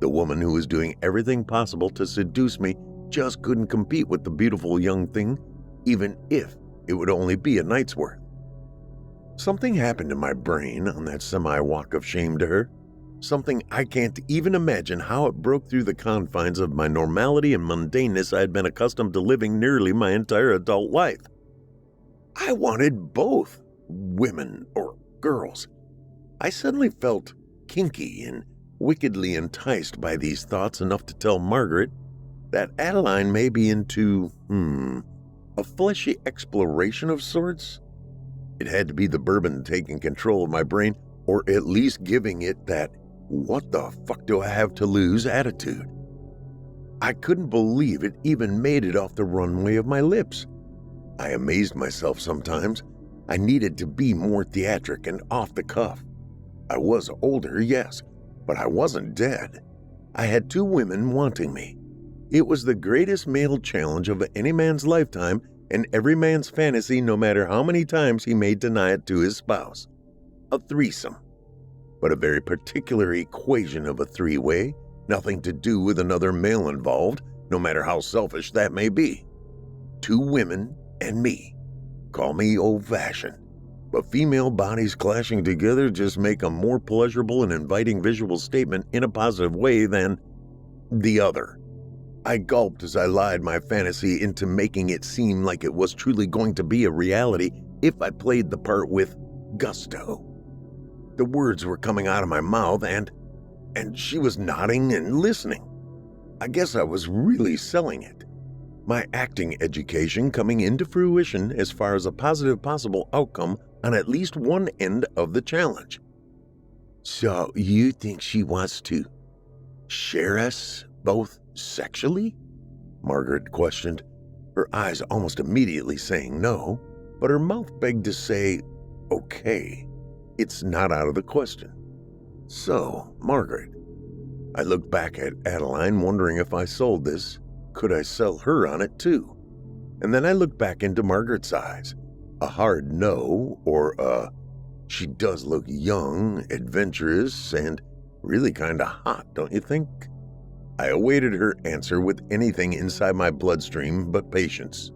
The woman who was doing everything possible to seduce me just couldn't compete with the beautiful young thing, even if it would only be a night's worth. Something happened in my brain on that semi-walk of shame to her. Something I can't even imagine how it broke through the confines of my normality and mundaneness I had been accustomed to living nearly my entire adult life. I wanted both women or girls. I suddenly felt kinky and wickedly enticed by these thoughts enough to tell Margaret that Adeline may be into, a fleshy exploration of sorts. It had to be the bourbon taking control of my brain, or at least giving it that what the fuck do I have to lose attitude. I couldn't believe it even made it off the runway of my lips. I amazed myself sometimes. I needed to be more theatric and off the cuff. I was older, yes, but I wasn't dead. I had two women wanting me. It was the greatest male challenge of any man's lifetime and every man's fantasy, no matter how many times he may deny it to his spouse. A threesome. But a very particular equation of a three-way, nothing to do with another male involved, no matter how selfish that may be. Two women and me. Call me old-fashioned, but female bodies clashing together just make a more pleasurable and inviting visual statement in a positive way than the other. I gulped as I lied my fantasy into making it seem like it was truly going to be a reality if I played the part with gusto. The words were coming out of my mouth and she was nodding and listening. I guess I was really selling it. My acting education coming into fruition as far as a positive possible outcome on at least one end of the challenge. So you think she wants to share us both sexually? Margaret questioned, her eyes almost immediately saying no, but her mouth begged to say, okay, it's not out of the question. So, Margaret, I looked back at Adeline wondering if I sold this, could I sell her on it too? And then I looked back into Margaret's eyes, a hard no, or a, she does look young, adventurous, and really kinda hot, don't you think? I awaited her answer with anything inside my bloodstream but patience.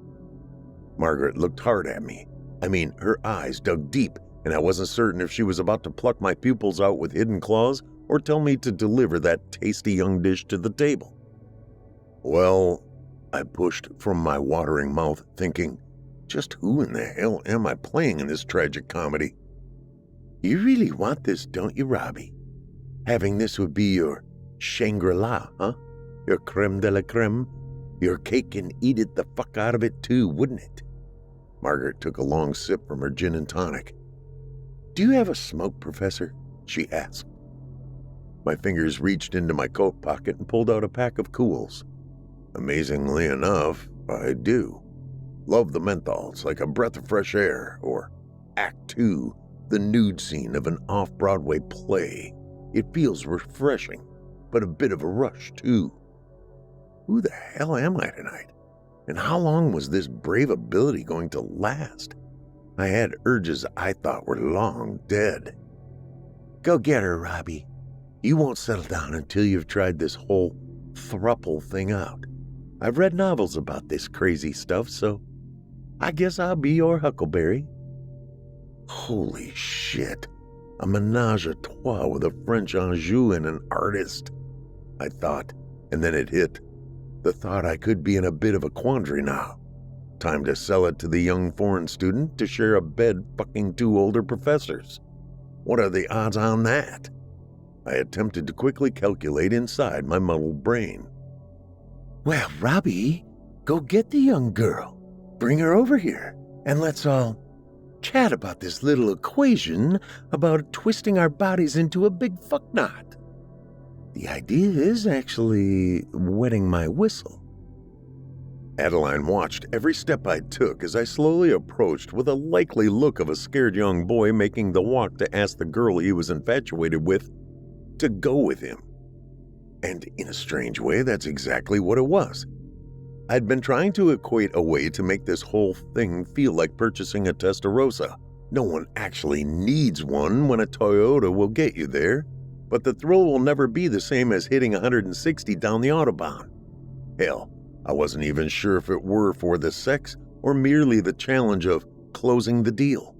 Margaret looked hard at me. I mean, her eyes dug deep, and I wasn't certain if she was about to pluck my pupils out with hidden claws or tell me to deliver that tasty young dish to the table. Well, I pushed from my watering mouth, thinking, just who in the hell am I playing in this tragic comedy? You really want this, don't you, Robbie? Having this would be your Shangri-La, huh? Your creme de la creme? Your cake and eat it the fuck out of it too, wouldn't it? Margaret took a long sip from her gin and tonic. Do you have a smoke, Professor? She asked. My fingers reached into my coat pocket and pulled out a pack of Cools. Amazingly enough, I do. Love the menthols like a breath of fresh air, or Act 2, the nude scene of an off-Broadway play. It feels refreshing, but a bit of a rush, too. Who the hell am I tonight? And how long was this brave ability going to last? I had urges I thought were long dead. Go get her, Robbie. You won't settle down until you've tried this whole thruple thing out. I've read novels about this crazy stuff, so I guess I'll be your huckleberry. Holy shit. A menage a trois with a French ingenue and an artist, I thought, and then it hit. The thought I could be in a bit of a quandary now. Time to sell it to the young foreign student to share a bed fucking two older professors. What are the odds on that? I attempted to quickly calculate inside my muddled brain. Well, Robbie, go get the young girl. Bring her over here, and let's all chat about this little equation about twisting our bodies into a big fuck knot. The idea is actually wetting my whistle. Adeline watched every step I took as I slowly approached with a likely look of a scared young boy making the walk to ask the girl he was infatuated with to go with him. And in a strange way, that's exactly what it was. I'd been trying to equate a way to make this whole thing feel like purchasing a Testarossa. No one actually needs one when a Toyota will get you there, but the thrill will never be the same as hitting 160 down the Autobahn. Hell, I wasn't even sure if it were for the sex or merely the challenge of closing the deal.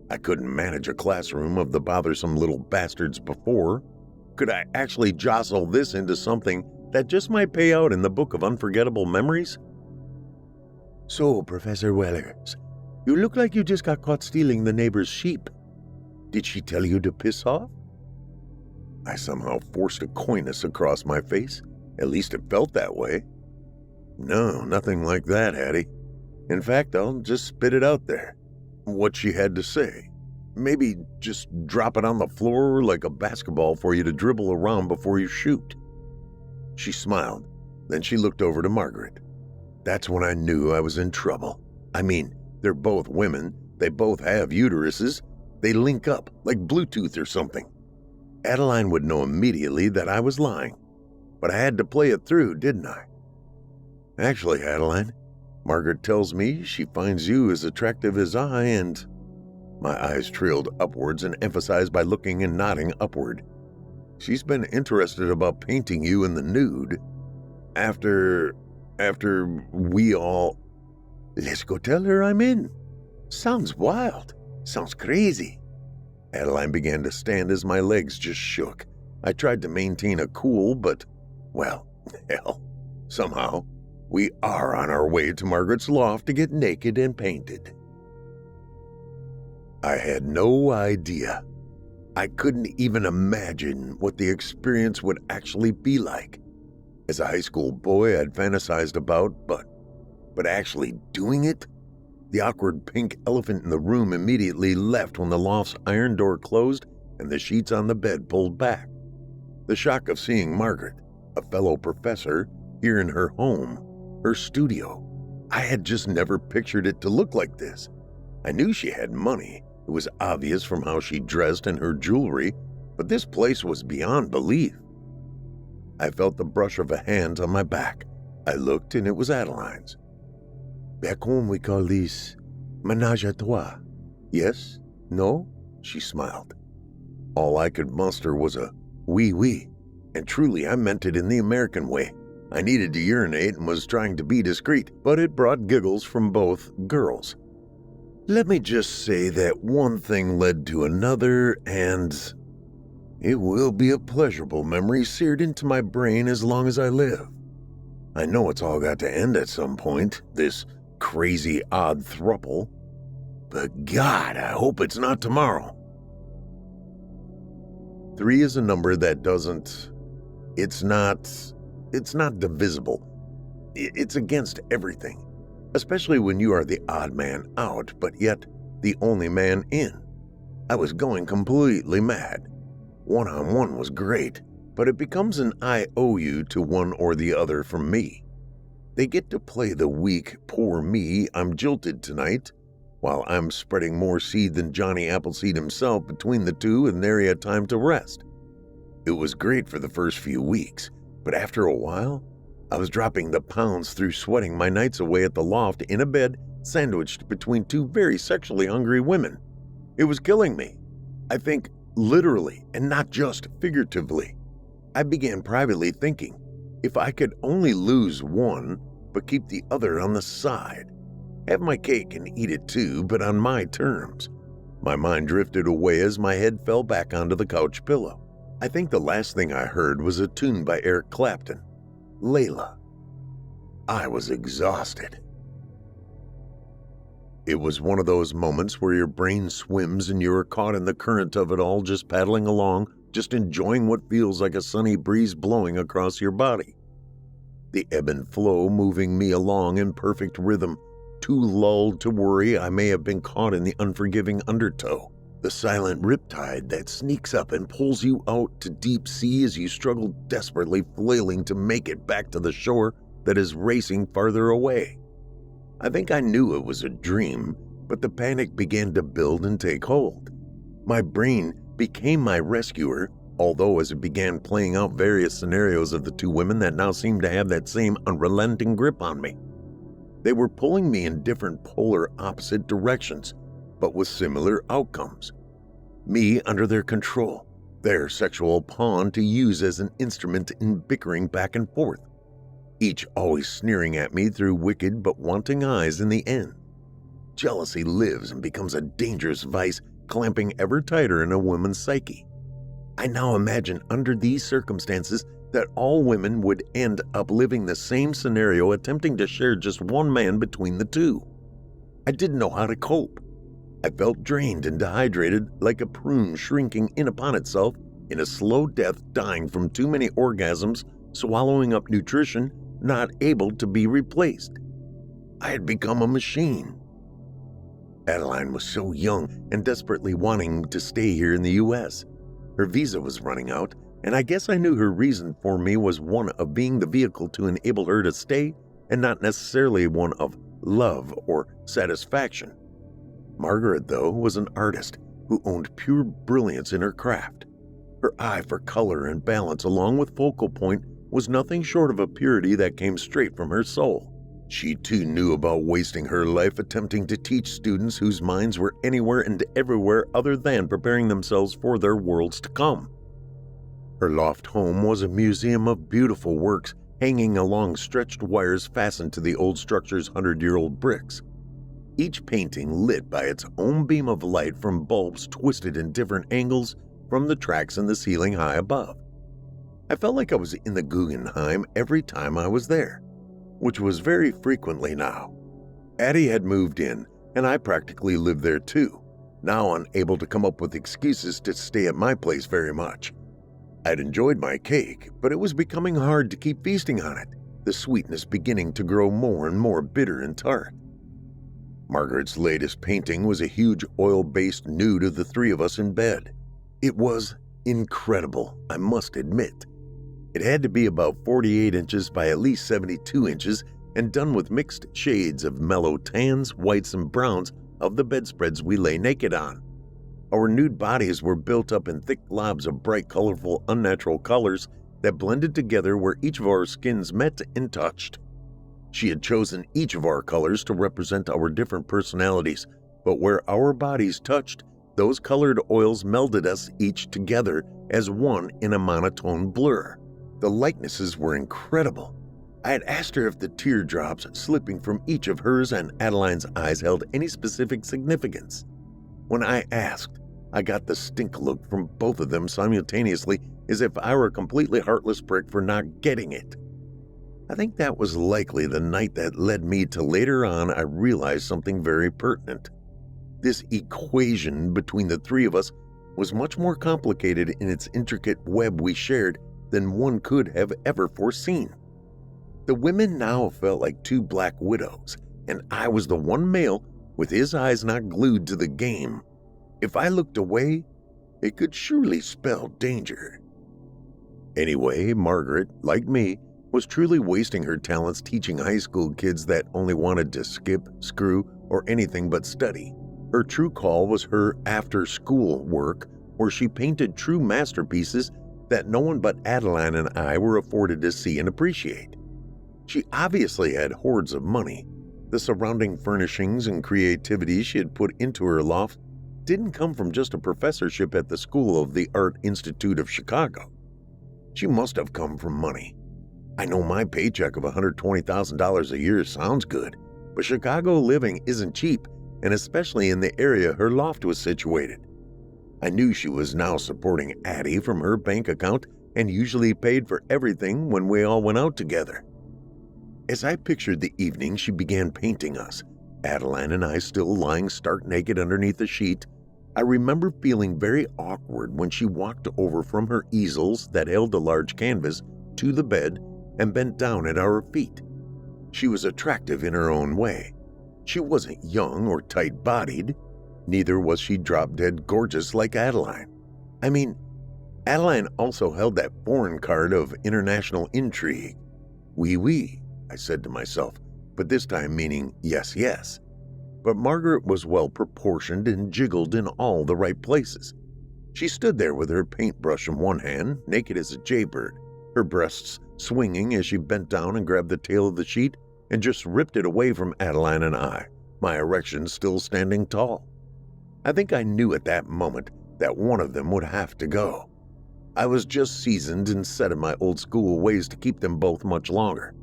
I couldn't manage a classroom of the bothersome little bastards before. Could I actually jostle this into something that just might pay out in the book of unforgettable memories? So, Professor Wellers, you look like you just got caught stealing the neighbor's sheep. Did she tell you to piss off? I somehow forced a coyness across my face. At least it felt that way. No, nothing like that, Hattie. In fact, I'll just spit it out there. What she had to say. Maybe just drop it on the floor like a basketball for you to dribble around before you shoot. She smiled. Then she looked over to Margaret. That's when I knew I was in trouble. I mean, they're both women. They both have uteruses. They link up like Bluetooth or something. Adeline would know immediately that I was lying. But I had to play it through, didn't I? Actually, Adeline, Margaret tells me she finds you as attractive as I, and... My eyes trailed upwards and emphasized by looking and nodding upward. She's been interested about painting you in the nude. After we all... Let's go tell her I'm in. Sounds wild. Sounds crazy. Adeline began to stand as my legs just shook. I tried to maintain a cool, but, well, hell, somehow, we are on our way to Margaret's loft to get naked and painted. I had no idea. I couldn't even imagine what the experience would actually be like. As a high school boy, I'd fantasized about, but actually doing it? The awkward pink elephant in the room immediately left when the loft's iron door closed and the sheets on the bed pulled back. The shock of seeing Margaret, a fellow professor, here in her home, her studio. I had just never pictured it to look like this. I knew she had money. It was obvious from how she dressed and her jewelry, but this place was beyond belief. I felt the brush of a hand on my back. I looked and it was Adeline's. Back home we call these menage a trois. Yes? No? She smiled. All I could muster was a oui, and truly I meant it in the American way. I needed to urinate and was trying to be discreet, but it brought giggles from both girls. Let me just say that one thing led to another, and it will be a pleasurable memory seared into my brain as long as I live. I know it's all got to end at some point, this crazy odd throuple, but God, I hope it's not tomorrow. 3 is a number that it's not divisible. It's against everything. Especially when you are the odd man out, but yet the only man in. I was going completely mad. One-on-one was great, but it becomes an IOU to one or the other from me. They get to play the weak, poor me, I'm jilted tonight, while I'm spreading more seed than Johnny Appleseed himself between the two and nary a time to rest. It was great for the first few weeks, but after a while, I was dropping the pounds through sweating my nights away at the loft in a bed sandwiched between 2 very sexually hungry women. It was killing me. I think literally and not just figuratively. I began privately thinking, if I could only lose one, but keep the other on the side. Have my cake and eat it too, but on my terms. My mind drifted away as my head fell back onto the couch pillow. I think the last thing I heard was a tune by Eric Clapton, Layla. I was exhausted. It was one of those moments where your brain swims and you are caught in the current of it all, just paddling along, just enjoying what feels like a sunny breeze blowing across your body. The ebb and flow moving me along in perfect rhythm, too lulled to worry I may have been caught in the unforgiving undertow. The silent riptide that sneaks up and pulls you out to deep sea as you struggle desperately flailing to make it back to the shore that is racing farther away. I think I knew it was a dream, but the panic began to build and take hold. My brain became my rescuer, although as it began playing out various scenarios of the two women that now seemed to have that same unrelenting grip on me. They were pulling me in different polar opposite directions, but with similar outcomes. Me under their control, their sexual pawn to use as an instrument in bickering back and forth, each always sneering at me through wicked but wanting eyes in the end. Jealousy lives and becomes a dangerous vice, clamping ever tighter in a woman's psyche. I now imagine under these circumstances that all women would end up living the same scenario, attempting to share just one man between the two. I didn't know how to cope. I felt drained and dehydrated, like a prune shrinking in upon itself in a slow death, dying from too many orgasms, swallowing up nutrition, not able to be replaced. I had become a machine. Adeline was so young and desperately wanting to stay here in the U.S. Her visa was running out, and I guess I knew her reason for me was one of being the vehicle to enable her to stay, and not necessarily one of love or satisfaction. Margaret, though, was an artist who owned pure brilliance in her craft. Her eye for color and balance, along with focal point, was nothing short of a purity that came straight from her soul. She too knew about wasting her life attempting to teach students whose minds were anywhere and everywhere other than preparing themselves for their worlds to come. Her loft home was a museum of beautiful works hanging along stretched wires fastened to the old structure's 100-year-old bricks. Each painting lit by its own beam of light from bulbs twisted in different angles from the tracks in the ceiling high above. I felt like I was in the Guggenheim every time I was there, which was very frequently now. Addie had moved in, and I practically lived there too, now unable to come up with excuses to stay at my place very much. I'd enjoyed my cake, but it was becoming hard to keep feasting on it, the sweetness beginning to grow more and more bitter and tart. Margaret's latest painting was a huge oil-based nude of the three of us in bed. It was incredible, I must admit. It had to be about 48 inches by at least 72 inches and done with mixed shades of mellow tans, whites, and browns of the bedspreads we lay naked on. Our nude bodies were built up in thick globs of bright, colorful, unnatural colors that blended together where each of our skins met and touched. She had chosen each of our colors to represent our different personalities, but where our bodies touched, those colored oils melded us each together as one in a monotone blur. The likenesses were incredible. I had asked her if the teardrops slipping from each of hers and Adeline's eyes held any specific significance. When I asked, I got the stink look from both of them simultaneously, as if I were a completely heartless prick for not getting it. I think that was likely the night that led me to later on I realized something very pertinent. This equation between the three of us was much more complicated in its intricate web we shared than one could have ever foreseen. The women now felt like two black widows, and I was the one male with his eyes not glued to the game. If I looked away, it could surely spell danger. Anyway, Margaret, like me, was truly wasting her talents teaching high school kids that only wanted to skip, screw, or anything but study. Her true call was her after-school work, where she painted true masterpieces that no one but Adeline and I were afforded to see and appreciate. She obviously had hordes of money. The surrounding furnishings and creativity she had put into her loft didn't come from just a professorship at the School of the Art Institute of Chicago. She must have come from money. I know my paycheck of $120,000 a year sounds good, but Chicago living isn't cheap, and especially in the area her loft was situated. I knew she was now supporting Addie from her bank account and usually paid for everything when we all went out together. As I pictured the evening she began painting us, Adeline and I still lying stark naked underneath the sheet, I remember feeling very awkward when she walked over from her easels that held a large canvas to the bed and bent down at our feet. She was attractive in her own way. She wasn't young or tight-bodied. Neither was she drop-dead gorgeous like Adeline. I mean, Adeline also held that foreign card of international intrigue. Oui, I said to myself, but this time meaning yes, yes. But Margaret was well-proportioned and jiggled in all the right places. She stood there with her paintbrush in one hand, naked as a jaybird, her breasts swinging as she bent down and grabbed the tail of the sheet and just ripped it away from Adeline and I, my erection still standing tall. I think I knew at that moment that one of them would have to go. I was just seasoned and set in my old school ways to keep them both much longer.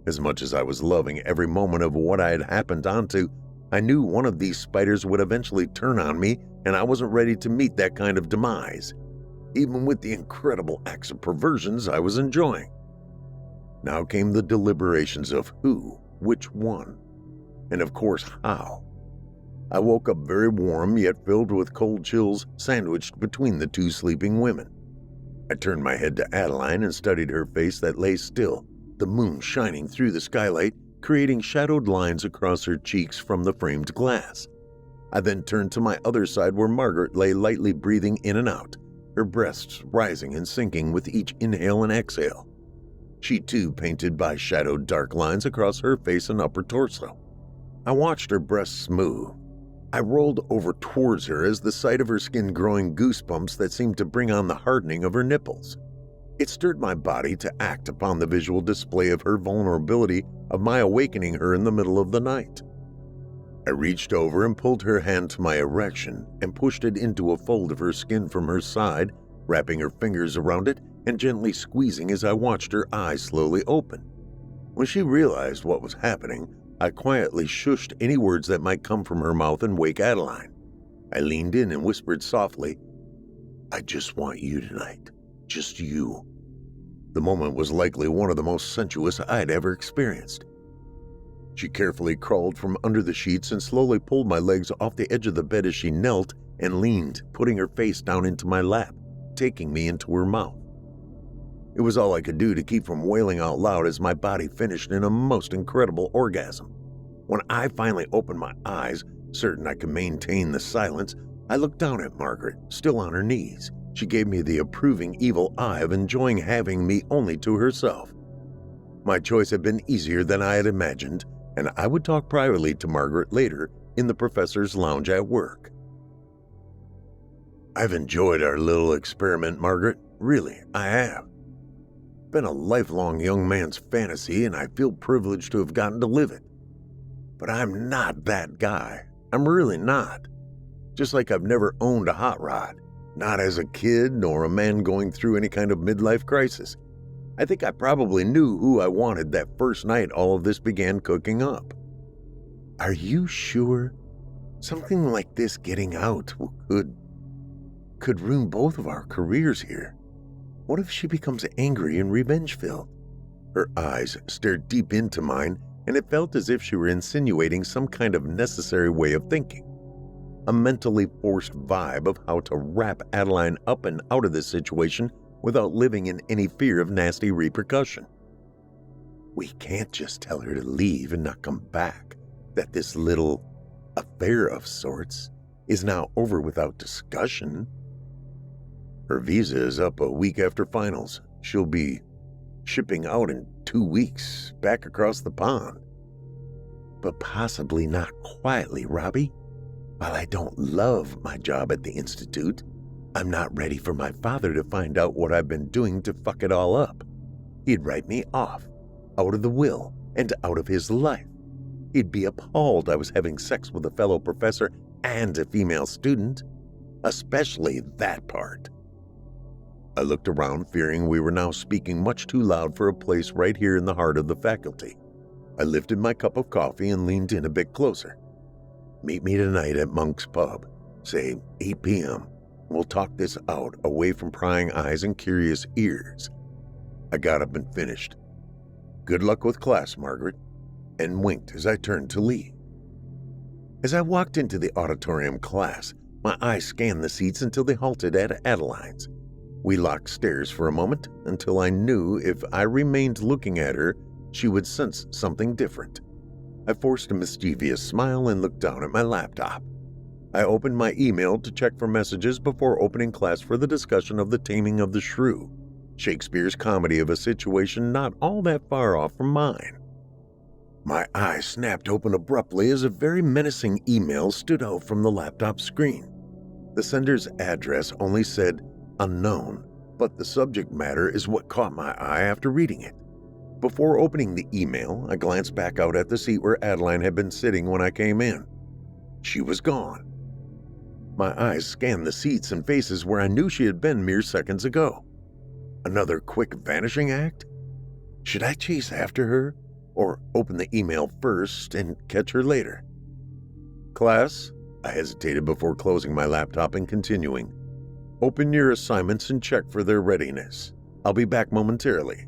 As much as I was loving every moment of what I had happened onto, I knew one of these spiders would eventually turn on me, and I wasn't ready to meet that kind of demise, even with the incredible acts of perversions I was enjoying. Now came the deliberations of who, which one, and of course how. I woke up very warm yet filled with cold chills sandwiched between the two sleeping women. I turned my head to Adeline and studied her face that lay still, the moon shining through the skylight, creating shadowed lines across her cheeks from the framed glass. I then turned to my other side where Margaret lay lightly breathing in and out, her breasts rising and sinking with each inhale and exhale. She too painted by shadowed dark lines across her face and upper torso. I watched her breasts move. I rolled over towards her as the sight of her skin growing goosebumps that seemed to bring on the hardening of her nipples. It stirred my body to act upon the visual display of her vulnerability of my awakening her in the middle of the night. I reached over and pulled her hand to my erection and pushed it into a fold of her skin from her side, wrapping her fingers around it and gently squeezing as I watched her eyes slowly open. When she realized what was happening, I quietly shushed any words that might come from her mouth and wake Adeline. I leaned in and whispered softly, "I just want you tonight. Just you." The moment was likely one of the most sensuous I'd ever experienced. She carefully crawled from under the sheets and slowly pulled my legs off the edge of the bed as she knelt and leaned, putting her face down into my lap, taking me into her mouth. It was all I could do to keep from wailing out loud as my body finished in a most incredible orgasm. When I finally opened my eyes, certain I could maintain the silence, I looked down at Margaret, still on her knees. She gave me the approving evil eye of enjoying having me only to herself. My choice had been easier than I had imagined, and I would talk privately to Margaret later in the professor's lounge at work. I've enjoyed our little experiment, Margaret. Really, I have. Been a lifelong young man's fantasy, and I feel privileged to have gotten to live it. But I'm not that guy. I'm really not. Just like I've never owned a hot rod. Not as a kid nor a man going through any kind of midlife crisis. I think I probably knew who I wanted that first night all of this began cooking up. Are you sure? Something like this getting out could ruin both of our careers here. What if she becomes angry and revenge-filled? Her eyes stared deep into mine, and it felt as if she were insinuating some kind of necessary way of thinking. A mentally forced vibe of how to wrap Adeline up and out of this situation without living in any fear of nasty repercussion. We can't just tell her to leave and not come back, that this little affair of sorts is now over without discussion. Her visa is up a week after finals. She'll be shipping out in 2 weeks, back across the pond. But possibly not quietly, Robbie. While I don't love my job at the Institute, I'm not ready for my father to find out what I've been doing to fuck it all up. He'd write me off, out of the will, and out of his life. He'd be appalled I was having sex with a fellow professor and a female student, especially that part. I looked around, fearing we were now speaking much too loud for a place right here in the heart of the faculty. I lifted my cup of coffee and leaned in a bit closer. Meet me tonight at Monk's Pub, say 8 p.m. We'll talk this out away from prying eyes and curious ears. I got up and finished. Good luck with class, Margaret, and winked as I turned to leave. As I walked into the auditorium class, my eyes scanned the seats until they halted at Adeline's. We locked stares for a moment until I knew if I remained looking at her, she would sense something different. I forced a mischievous smile and looked down at my laptop. I opened my email to check for messages before opening class for the discussion of The Taming of the Shrew, Shakespeare's comedy of a situation not all that far off from mine. My eyes snapped open abruptly as a very menacing email stood out from the laptop screen. The sender's address only said unknown, but the subject matter is what caught my eye after reading it. Before opening the email, I glanced back out at the seat where Adeline had been sitting when I came in. She was gone. My eyes scanned the seats and faces where I knew she had been mere seconds ago. Another quick vanishing act? Should I chase after her, or open the email first and catch her later? Class, I hesitated before closing my laptop and continuing. Open your assignments and check for their readiness. I'll be back momentarily.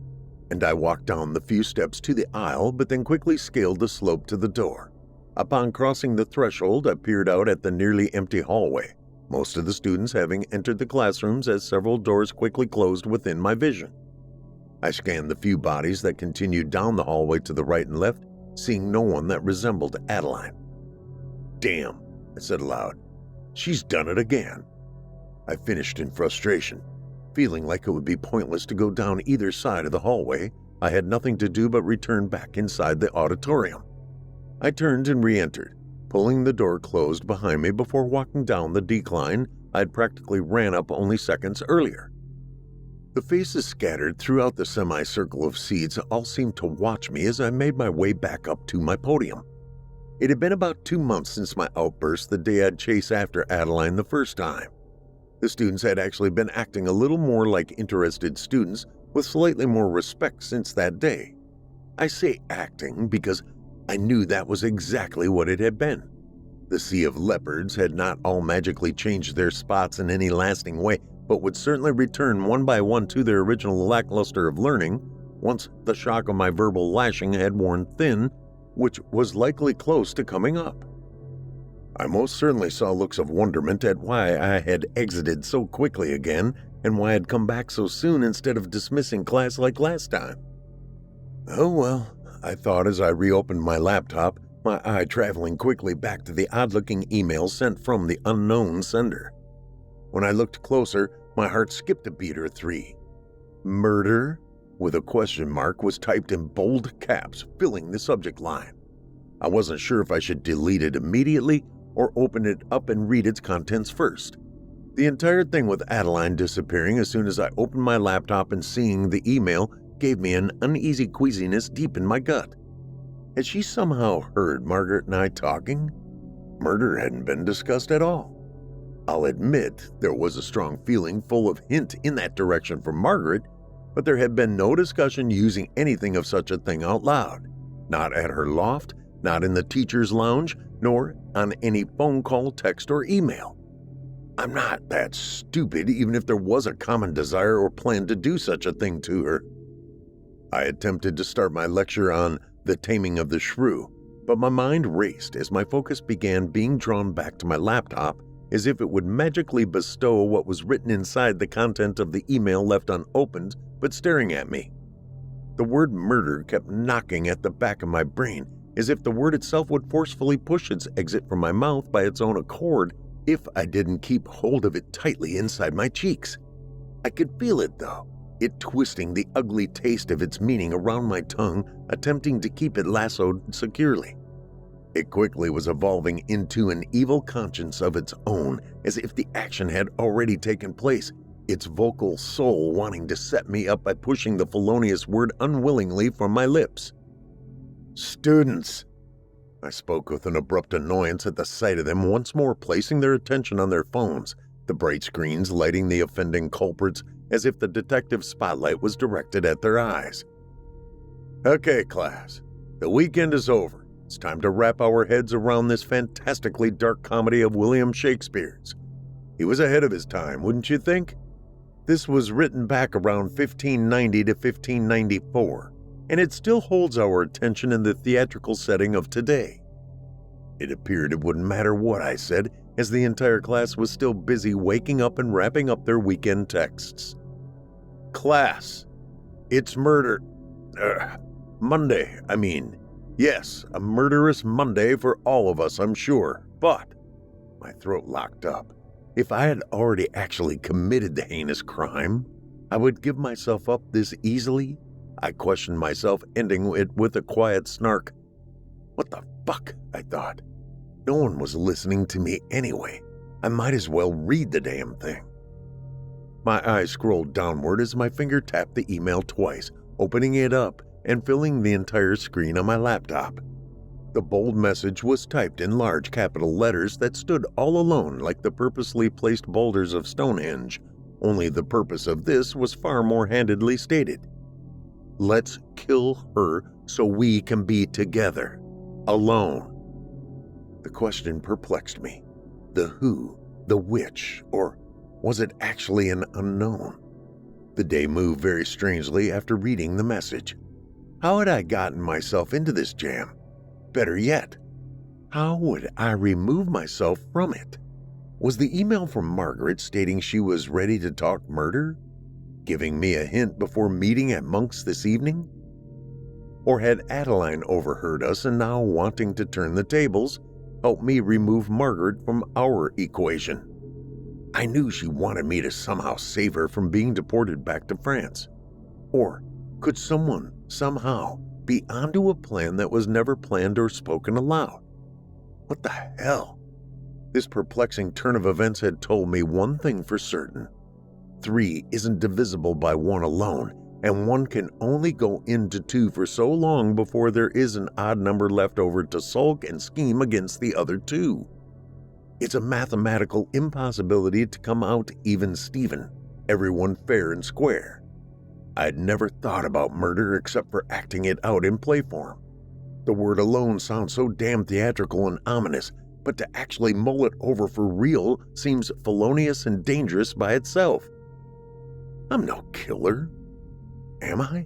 And I walked down the few steps to the aisle, but then quickly scaled the slope to the door. Upon crossing the threshold, I peered out at the nearly empty hallway, most of the students having entered the classrooms as several doors quickly closed within my vision. I scanned the few bodies that continued down the hallway to the right and left, seeing no one that resembled Adeline. Damn, I said aloud. She's done it again. I finished in frustration. Feeling like it would be pointless to go down either side of the hallway, I had nothing to do but return back inside the auditorium. I turned and re-entered, pulling the door closed behind me before walking down the decline I'd practically ran up only seconds earlier. The faces scattered throughout the semicircle of seats all seemed to watch me as I made my way back up to my podium. It had been about 2 months since my outburst the day I'd chased after Adeline the first time. The students had actually been acting a little more like interested students with slightly more respect since that day. I say acting because I knew that was exactly what it had been. The sea of leopards had not all magically changed their spots in any lasting way, but would certainly return one by one to their original lackluster of learning once the shock of my verbal lashing had worn thin, which was likely close to coming up. I most certainly saw looks of wonderment at why I had exited so quickly again and why I'd come back so soon instead of dismissing class like last time. Oh well, I thought as I reopened my laptop, my eye traveling quickly back to the odd-looking email sent from the unknown sender. When I looked closer, my heart skipped a beat or three. Murder? With a question mark was typed in bold caps, filling the subject line. I wasn't sure if I should delete it immediately or open it up and read its contents first. The entire thing with Adeline disappearing as soon as I opened my laptop and seeing the email gave me an uneasy queasiness deep in my gut. Had she somehow heard Margaret and I talking? Murder hadn't been discussed at all. I'll admit there was a strong feeling full of hint in that direction from Margaret, but there had been no discussion using anything of such a thing out loud. Not at her loft, not in the teacher's lounge, nor on any phone call, text, or email. I'm not that stupid, even if there was a common desire or plan to do such a thing to her. I attempted to start my lecture on The Taming of the Shrew, but my mind raced as my focus began being drawn back to my laptop as if it would magically bestow what was written inside the content of the email left unopened but staring at me. The word murder kept knocking at the back of my brain, as if the word itself would forcefully push its exit from my mouth by its own accord if I didn't keep hold of it tightly inside my cheeks. I could feel it, though, it twisting the ugly taste of its meaning around my tongue, attempting to keep it lassoed securely. It quickly was evolving into an evil conscience of its own, as if the action had already taken place, its vocal soul wanting to set me up by pushing the felonious word unwillingly from my lips. Students, I spoke with an abrupt annoyance at the sight of them once more placing their attention on their phones, the bright screens lighting the offending culprits as if the detective's spotlight was directed at their eyes. Okay, class, the weekend is over, It's time to wrap our heads around this fantastically dark comedy of William Shakespeare's. He was ahead of his time, wouldn't you think? This was written back around 1590 to 1594, and it still holds our attention in the theatrical setting of today. It appeared it wouldn't matter what I said, as the entire class was still busy waking up and wrapping up their weekend texts. Class, it's Monday, I mean. Yes, a murderous Monday for all of us, I'm sure, but my throat locked up. If I had already actually committed the heinous crime, I would give myself up this easily? I questioned myself, ending it with a quiet snark. What the fuck, I thought. No one was listening to me anyway. I might as well read the damn thing. My eyes scrolled downward as my finger tapped the email twice, opening it up and filling the entire screen on my laptop. The bold message was typed in large capital letters that stood all alone like the purposely placed boulders of Stonehenge, only the purpose of this was far more handedly stated. Let's kill her so we can be together. Alone. The question perplexed me. The who, the which, or was it actually an unknown? The day moved very strangely after reading the message. How had I gotten myself into this jam? Better yet, how would I remove myself from it? Was the email from Margaret stating she was ready to talk murder? Giving me a hint before meeting at Monk's this evening? Or had Adeline overheard us and now wanting to turn the tables, help me remove Margaret from our equation? I knew she wanted me to somehow save her from being deported back to France. Or could someone, somehow, be onto a plan that was never planned or spoken aloud? What the hell? This perplexing turn of events had told me one thing for certain. 3 isn't divisible by 1 alone, and 1 can only go into 2 for so long before there is an odd number left over to sulk and scheme against the other 2. It's a mathematical impossibility to come out even Steven, everyone fair and square. I'd never thought about murder except for acting it out in play form. The word alone sounds so damn theatrical and ominous, but to actually mull it over for real seems felonious and dangerous by itself. I'm no killer. Am I?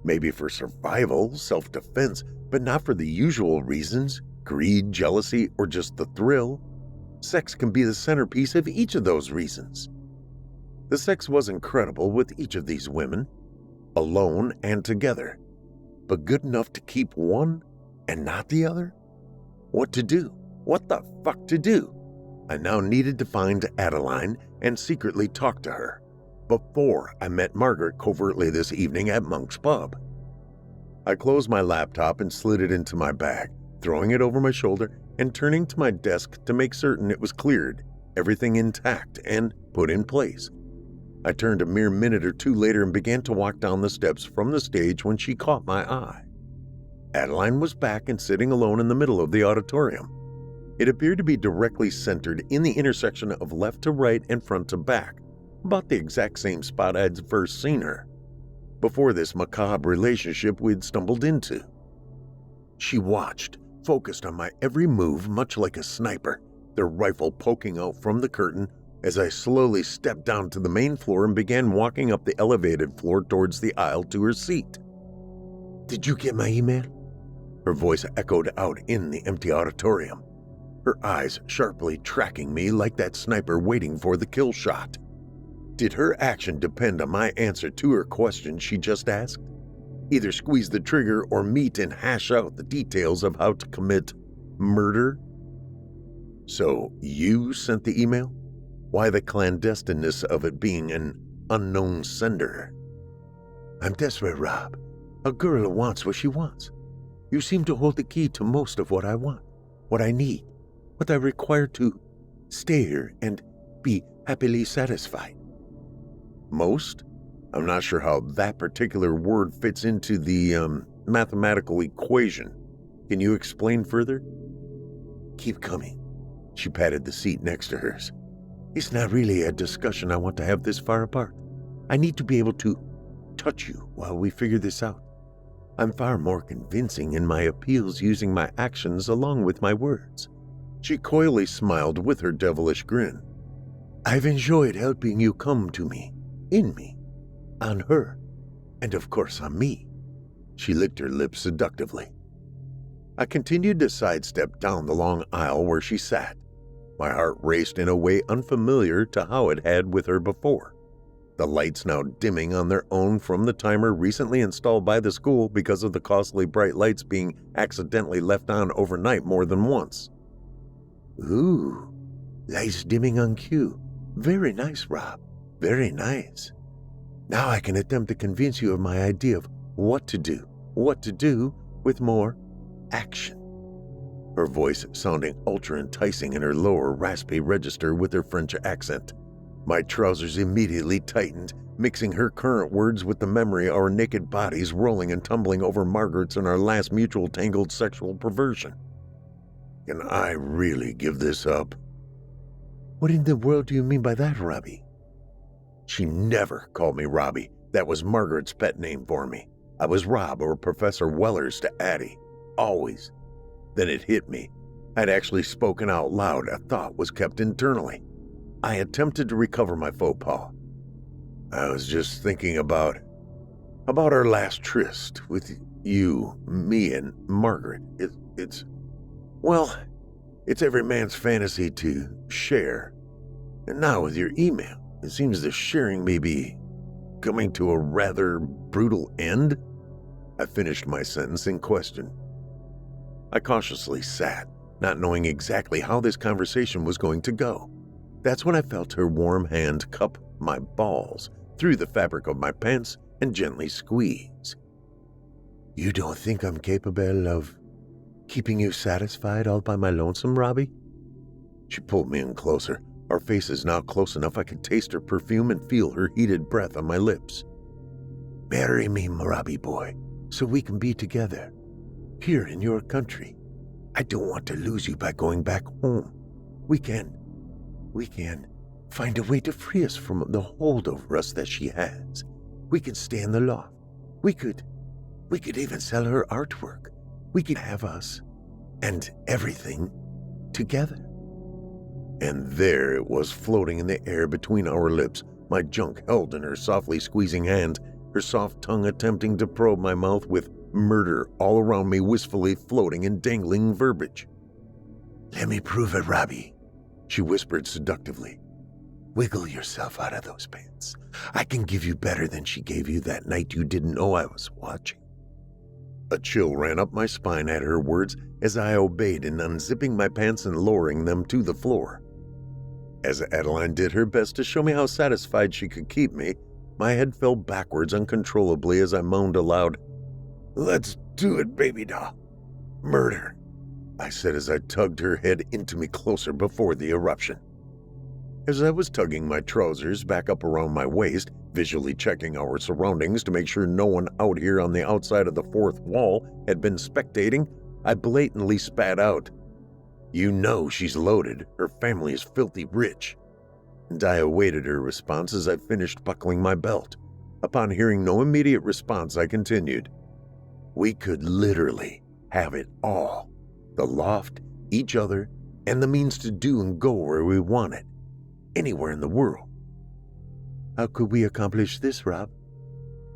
Maybe for survival, self-defense, but not for the usual reasons, greed, jealousy, or just the thrill. Sex can be the centerpiece of each of those reasons. The sex was incredible with each of these women, alone and together, but good enough to keep one and not the other? What to do? What the fuck to do? I now needed to find Adeline and secretly talk to her before I met Margaret covertly this evening at Monk's Pub. I closed my laptop and slid it into my bag, throwing it over my shoulder and turning to my desk to make certain it was cleared, everything intact and put in place. I turned a mere minute or 2 later and began to walk down the steps from the stage when she caught my eye. Adeline was back and sitting alone in the middle of the auditorium. It appeared to be directly centered in the intersection of left to right and front to back, about the exact same spot I'd first seen her, before this macabre relationship we'd stumbled into. She watched, focused on my every move much like a sniper, their rifle poking out from the curtain as I slowly stepped down to the main floor and began walking up the elevated floor towards the aisle to her seat. Did you get my email? Her voice echoed out in the empty auditorium, her eyes sharply tracking me like that sniper waiting for the kill shot. Did her action depend on my answer to her question she just asked? Either squeeze the trigger or meet and hash out the details of how to commit murder? So you sent the email? Why the clandestineness of it being an unknown sender? I'm desperate, Rob. A girl wants what she wants. You seem to hold the key to most of what I want, what I need, what I require to stay here and be happily satisfied. Most? I'm not sure how that particular word fits into the mathematical equation. Can you explain further? Keep coming. She patted the seat next to hers. It's not really a discussion I want to have this far apart. I need to be able to touch you while we figure this out. I'm far more convincing in my appeals using my actions along with my words." She coyly smiled with her devilish grin. "I've enjoyed helping you come to me, in me, on her, and of course on me." She licked her lips seductively. I continued to sidestep down the long aisle where she sat. My heart raced in a way unfamiliar to how it had with her before. The lights now dimming on their own from the timer recently installed by the school because of the costly bright lights being accidentally left on overnight more than once. "Ooh, lights dimming on cue. Very nice, Rob. Very nice. Now I can attempt to convince you of my idea of what to do with more action." Her voice sounding ultra enticing in her lower raspy register with her French accent. My trousers immediately tightened, mixing her current words with the memory of our naked bodies rolling and tumbling over Margaret's in our last mutual tangled sexual perversion. Can I really give this up? What in the world do you mean by that, Robbie? She never called me Robbie. That was Margaret's pet name for me. I was Rob or Professor Wellers to Addie. Always. Then it hit me. I'd actually spoken out loud. A thought was kept internally. I attempted to recover my faux pas. I was just thinking about our last tryst with you, me, and Margaret. It's every man's fantasy to share. And now with your email, it seems the sharing may be coming to a rather brutal end. I finished my sentence in question. I cautiously sat, not knowing exactly how this conversation was going to go. That's when I felt her warm hand cup my balls through the fabric of my pants and gently squeeze. You don't think I'm capable of keeping you satisfied all by my lonesome, Robbie? She pulled me in closer. Our faces now close enough I could taste her perfume and feel her heated breath on my lips. Marry me, Robbie boy, so we can be together. Here in your country. I don't want to lose you by going back home. We can find a way to free us from the hold over us that she has. We can stay in the loft. We could even sell her artwork. We could have us and everything together. And there it was floating in the air between our lips, my junk held in her softly squeezing hand, her soft tongue attempting to probe my mouth with murder all around me wistfully floating in dangling verbiage. Let me prove it, Robbie, she whispered seductively. Wiggle yourself out of those pants. I can give you better than she gave you that night you didn't know I was watching. A chill ran up my spine at her words as I obeyed in unzipping my pants and lowering them to the floor. As Adeline did her best to show me how satisfied she could keep me, my head fell backwards uncontrollably as I moaned aloud. Let's do it, baby doll. Murder, I said as I tugged her head into me closer before the eruption. As I was tugging my trousers back up around my waist, visually checking our surroundings to make sure no one out here on the outside of the fourth wall had been spectating, I blatantly spat out. You know she's loaded. Her family is filthy rich. And I awaited her response as I finished buckling my belt. Upon hearing no immediate response, I continued. We could literally have it all. The loft, each other, and the means to do and go where we want it. Anywhere in the world. How could we accomplish this, Rob?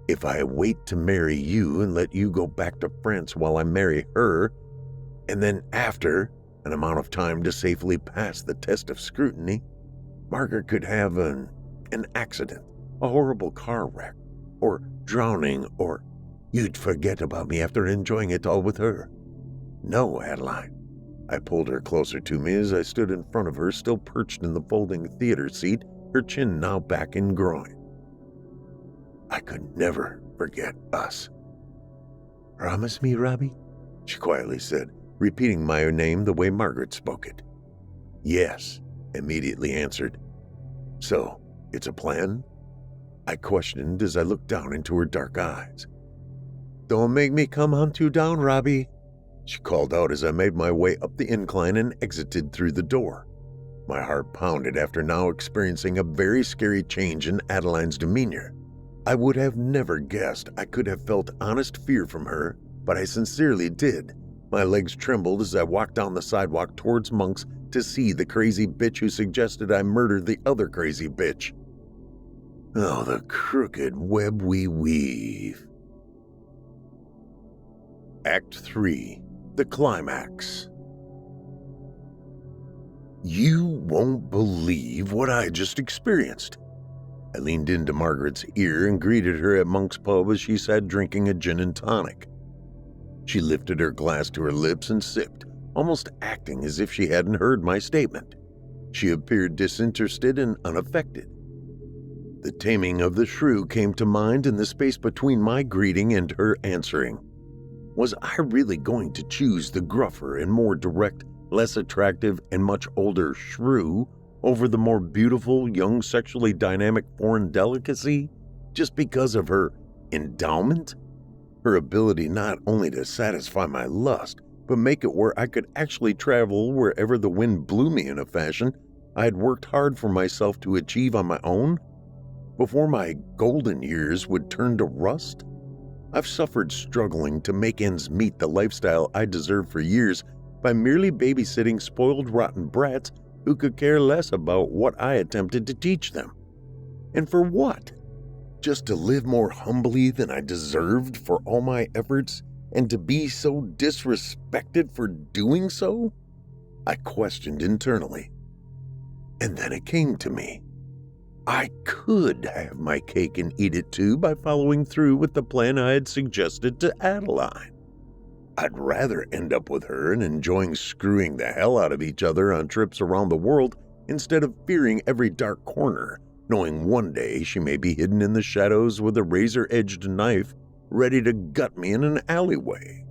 If I wait to marry you and let you go back to France while I marry her, and then after an amount of time to safely pass the test of scrutiny, Margaret could have an accident, a horrible car wreck, or drowning, or you'd forget about me after enjoying it all with her. No, Adeline. I pulled her closer to me as I stood in front of her, still perched in the folding theater seat, her chin now back in groin. I could never forget us. Promise me, Robbie? She quietly said, repeating my name the way Margaret spoke it. Yes, immediately answered. So, it's a plan? I questioned as I looked down into her dark eyes. Don't make me come hunt you down, Robbie, she called out as I made my way up the incline and exited through the door. My heart pounded after now experiencing a very scary change in Adeline's demeanor. I would have never guessed I could have felt honest fear from her, but I sincerely did. My legs trembled as I walked down the sidewalk towards Monk's to see the crazy bitch who suggested I murder the other crazy bitch. Oh, the crooked web we weave. Act 3. The Climax. You won't believe what I just experienced. I leaned into Margaret's ear and greeted her at Monk's Pub as she sat drinking a gin and tonic. She lifted her glass to her lips and sipped, almost acting as if she hadn't heard my statement. She appeared disinterested and unaffected. The taming of the shrew came to mind in the space between my greeting and her answering. Was I really going to choose the gruffer and more direct, less attractive, and much older shrew over the more beautiful, young, sexually dynamic foreign delicacy just because of her endowment? Her ability not only to satisfy my lust, but make it where I could actually travel wherever the wind blew me in a fashion I had worked hard for myself to achieve on my own, before my golden years would turn to rust? I've suffered struggling to make ends meet the lifestyle I deserved for years by merely babysitting spoiled rotten brats who could care less about what I attempted to teach them. And for what? Just to live more humbly than I deserved for all my efforts, and to be so disrespected for doing so? I questioned internally. And then it came to me. I could have my cake and eat it too by following through with the plan I had suggested to Adeline. I'd rather end up with her and enjoying screwing the hell out of each other on trips around the world instead of fearing every dark corner, knowing one day she may be hidden in the shadows with a razor-edged knife ready to gut me in an alleyway.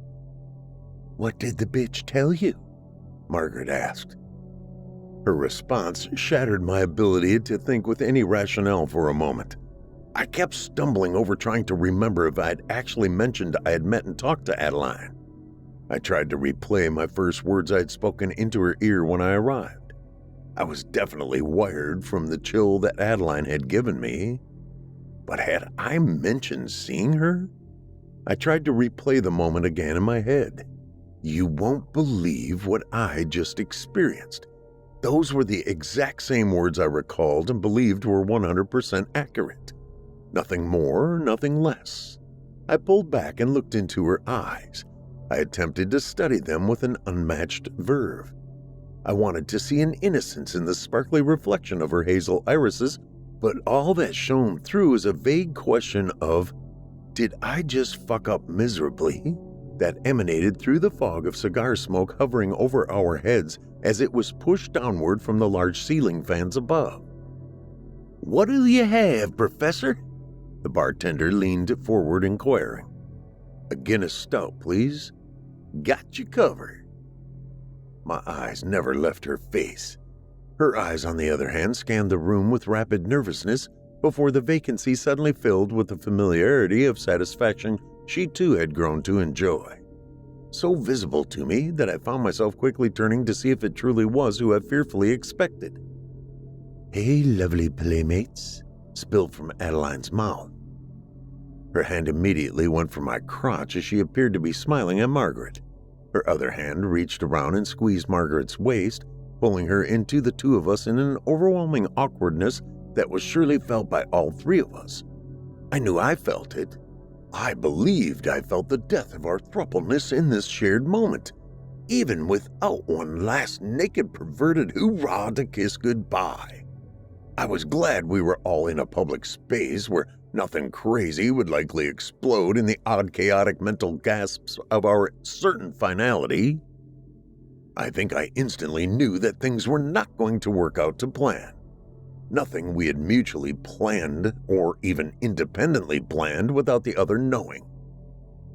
"What did the bitch tell you?" Margaret asked. Her response shattered my ability to think with any rationale for a moment. I kept stumbling over trying to remember if I had actually mentioned I had met and talked to Adeline. I tried to replay my first words I had spoken into her ear when I arrived. I was definitely wired from the chill that Adeline had given me. But had I mentioned seeing her? I tried to replay the moment again in my head. You won't believe what I just experienced. Those were the exact same words I recalled and believed were 100% accurate. Nothing more, nothing less. I pulled back and looked into her eyes. I attempted to study them with an unmatched verve. I wanted to see an innocence in the sparkly reflection of her hazel irises, but all that shone through is a vague question of, did I just fuck up miserably? That emanated through the fog of cigar smoke hovering over our heads as it was pushed downward from the large ceiling fans above. "What'll you have, Professor?" The bartender leaned forward inquiring. "A Guinness stout, please." "Got you covered." My eyes never left her face. Her eyes, on the other hand, scanned the room with rapid nervousness before the vacancy suddenly filled with the familiarity of satisfaction she too had grown to enjoy. So visible to me that I found myself quickly turning to see if it truly was who I fearfully expected. "Hey, lovely playmates," spilled from Adeline's mouth. Her hand immediately went for my crotch as she appeared to be smiling at Margaret. Her other hand reached around and squeezed Margaret's waist, pulling her into the two of us in an overwhelming awkwardness that was surely felt by all three of us. I knew I felt it. I believed I felt the death of our thrupleness in this shared moment, even without one last naked perverted hoorah to kiss goodbye. I was glad we were all in a public space where nothing crazy would likely explode in the odd chaotic mental gasps of our certain finality. I think I instantly knew that things were not going to work out to plan. Nothing we had mutually planned or even independently planned without the other knowing.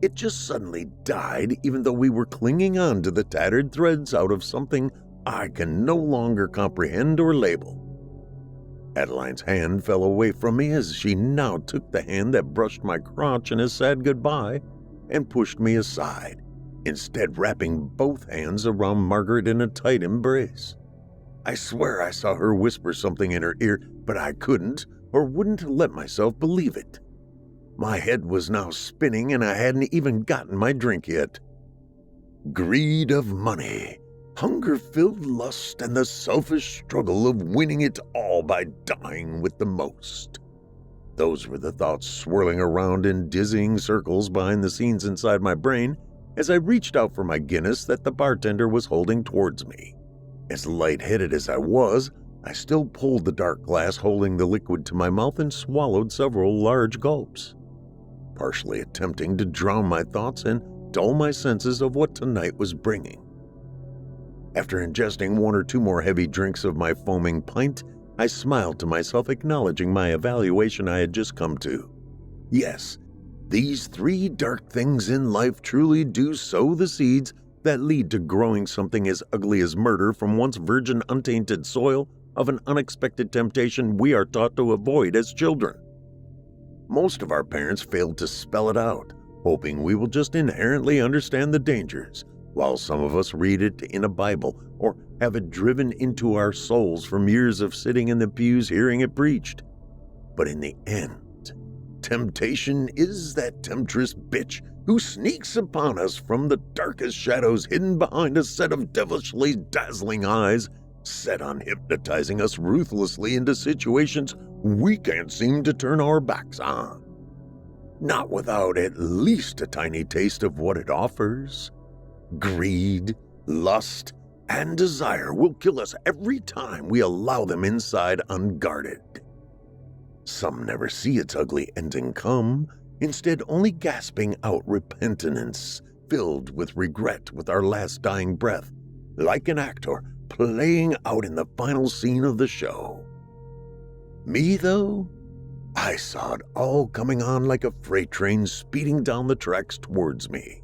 It just suddenly died even though we were clinging on to the tattered threads out of something I can no longer comprehend or label. Adeline's hand fell away from me as she now took the hand that brushed my crotch in a sad goodbye and pushed me aside, instead wrapping both hands around Margaret in a tight embrace. I swear I saw her whisper something in her ear, but I couldn't or wouldn't let myself believe it. My head was now spinning and I hadn't even gotten my drink yet. Greed of money, hunger-filled lust, and the selfish struggle of winning it all by dying with the most. Those were the thoughts swirling around in dizzying circles behind the scenes inside my brain as I reached out for my Guinness that the bartender was holding towards me. As lightheaded as I was, I still pulled the dark glass holding the liquid to my mouth and swallowed several large gulps, partially attempting to drown my thoughts and dull my senses of what tonight was bringing. After ingesting one or two more heavy drinks of my foaming pint, I smiled to myself, acknowledging my evaluation I had just come to. Yes, these three dark things in life truly do sow the seeds that lead to growing something as ugly as murder from once virgin, untainted soil of an unexpected temptation we are taught to avoid as children. Most of our parents failed to spell it out, hoping we will just inherently understand the dangers, while some of us read it in a Bible or have it driven into our souls from years of sitting in the pews hearing it preached. But in the end, temptation is that temptress bitch who sneaks upon us from the darkest shadows hidden behind a set of devilishly dazzling eyes, set on hypnotizing us ruthlessly into situations we can't seem to turn our backs on. Not without at least a tiny taste of what it offers. Greed, lust, and desire will kill us every time we allow them inside unguarded. Some never see its ugly ending come, instead only gasping out repentance, filled with regret with our last dying breath, like an actor playing out in the final scene of the show. Me, though, I saw it all coming on like a freight train speeding down the tracks towards me.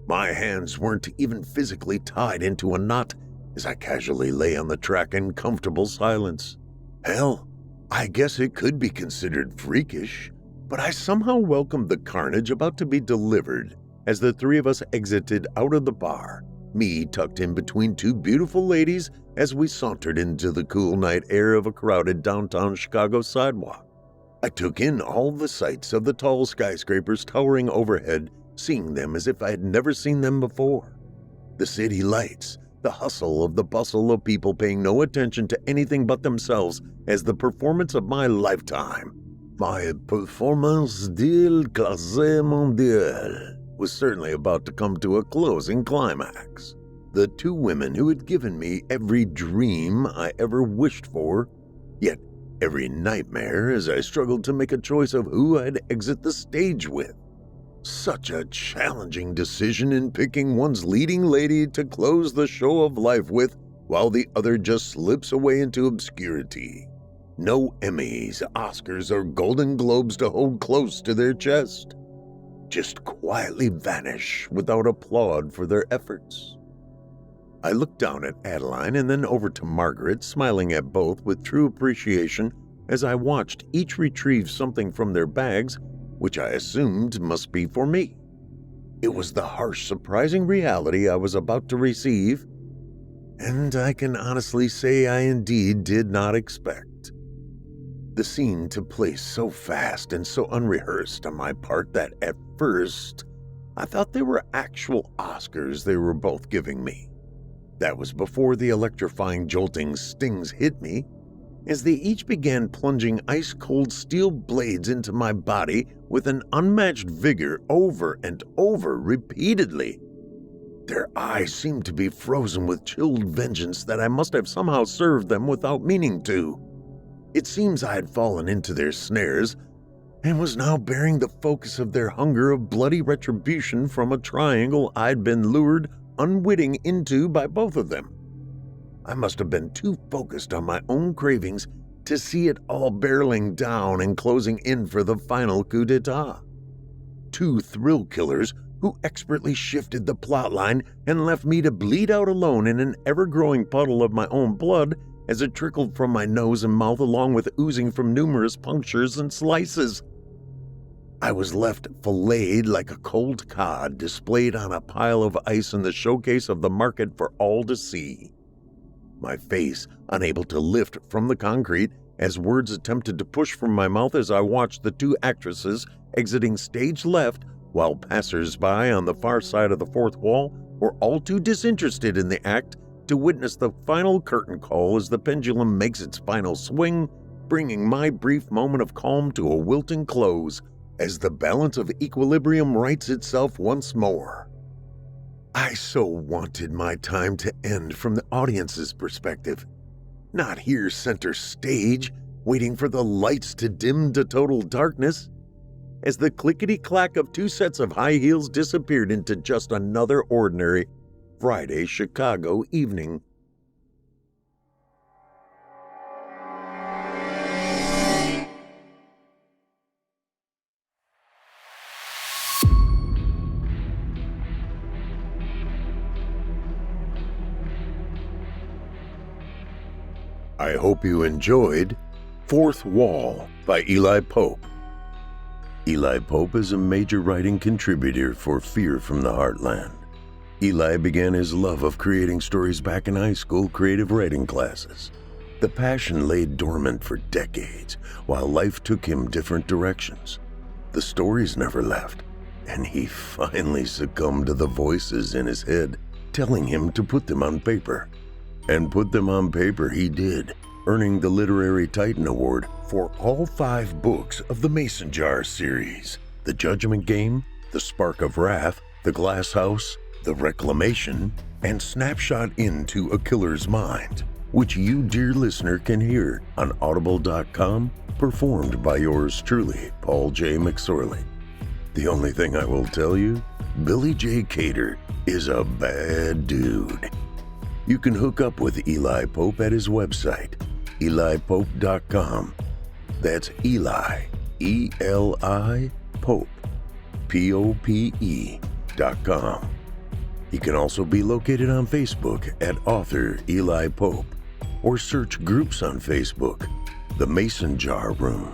My hands weren't even physically tied into a knot as I casually lay on the track in comfortable silence. Hell, I guess it could be considered freakish, but I somehow welcomed the carnage about to be delivered as the three of us exited out of the bar, me tucked in between two beautiful ladies as we sauntered into the cool night air of a crowded downtown Chicago sidewalk. I took in all the sights of the tall skyscrapers towering overhead, seeing them as if I had never seen them before. The city lights, the hustle of the bustle of people paying no attention to anything but themselves as the performance of my lifetime, my performance de classe mondiale, was certainly about to come to a closing climax. The two women who had given me every dream I ever wished for, yet every nightmare as I struggled to make a choice of who I'd exit the stage with. Such a challenging decision in picking one's leading lady to close the show of life with, while the other just slips away into obscurity. No Emmys, Oscars, or Golden Globes to hold close to their chest. Just quietly vanish without applaud for their efforts. I looked down at Adeline and then over to Margaret, smiling at both with true appreciation as I watched each retrieve something from their bags, which I assumed must be for me. It was the harsh, surprising reality I was about to receive, and I can honestly say I indeed did not expect. The scene took place so fast and so unrehearsed on my part that at first, I thought they were actual Oscars they were both giving me. That was before the electrifying jolting stings hit me, as they each began plunging ice-cold steel blades into my body with an unmatched vigor over and over repeatedly. Their eyes seemed to be frozen with chilled vengeance that I must have somehow served them without meaning to. It seems I had fallen into their snares and was now bearing the focus of their hunger of bloody retribution from a triangle I'd been lured unwitting into by both of them. I must have been too focused on my own cravings to see it all barreling down and closing in for the final coup d'etat. Two thrill killers who expertly shifted the plotline and left me to bleed out alone in an ever-growing puddle of my own blood as it trickled from my nose and mouth along with oozing from numerous punctures and slices. I was left filleted like a cold cod displayed on a pile of ice in the showcase of the market for all to see. My face unable to lift from the concrete as words attempted to push from my mouth as I watched the two actresses exiting stage left, while passers-by on the far side of the fourth wall were all too disinterested in the act to witness the final curtain call as the pendulum makes its final swing, bringing my brief moment of calm to a wilting close as the balance of equilibrium rights itself once more. I so wanted my time to end from the audience's perspective, not here center stage, waiting for the lights to dim to total darkness. As the clickety-clack of 2 sets of high heels disappeared into just another ordinary Friday Chicago evening. I hope you enjoyed Fourth Wall by Eli Pope. Eli Pope is a major writing contributor for Fear From The Heartland. Eli began his love of creating stories back in high school creative writing classes. The passion lay dormant for decades while life took him different directions. The stories never left, and he finally succumbed to the voices in his head telling him to put them on paper. And put them on paper he did, earning the Literary Titan Award for all 5 books of the Mason Jar series: The Judgment Game, The Spark of Wrath, The Glass House, The Reclamation, and Snapshot into a Killer's Mind, which you, dear listener, can hear on audible.com, performed by yours truly, Paul J. McSorley. The only thing I will tell you, Billy J. Cater is a bad dude. You can hook up with Eli Pope at his website, elipope.com. That's Eli, E-L-I, Pope, P-O-P-E.com. He can also be located on Facebook at author Eli Pope, or search groups on Facebook, The Mason Jar Room.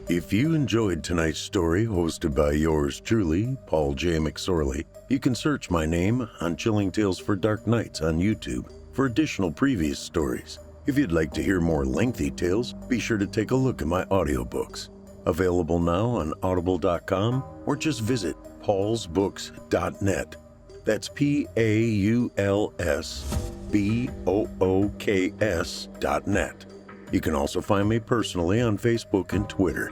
If you enjoyed tonight's story, hosted by yours truly, Paul J. McSorley, you can search my name on Chilling Tales for Dark Nights on YouTube for additional previous stories. If you'd like to hear more lengthy tales, be sure to take a look at my audiobooks. Available now on audible.com, or just visit paulsbooks.net. That's paulsbooks.net. You can also find me personally on Facebook and Twitter.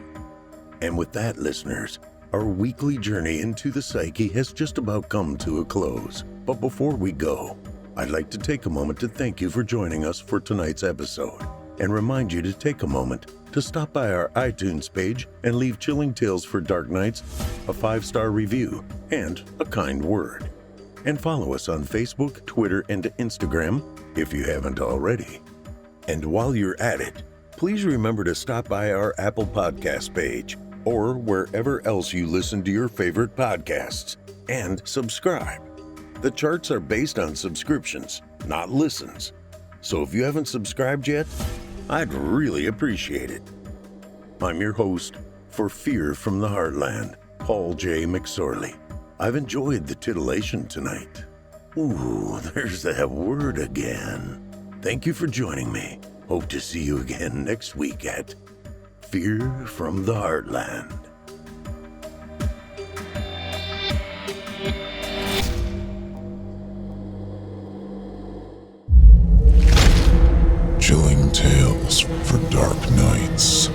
And with that, listeners, our weekly journey into the psyche has just about come to a close. But before we go, I'd like to take a moment to thank you for joining us for tonight's episode, and remind you to take a moment to stop by our iTunes page and leave Chilling Tales for Dark Nights a 5-star review and a kind word. And follow us on Facebook, Twitter, and Instagram if you haven't already. And while you're at it, please remember to stop by our Apple Podcast page or wherever else you listen to your favorite podcasts and subscribe. The charts are based on subscriptions, not listens. So if you haven't subscribed yet, I'd really appreciate it. I'm your host for Fear From The Heartland, Paul J. McSorley. I've enjoyed the titillation tonight. Ooh, there's that word again. Thank you for joining me. Hope to see you again next week at Fear From The Heartland. Chilling Tales for Dark Nights.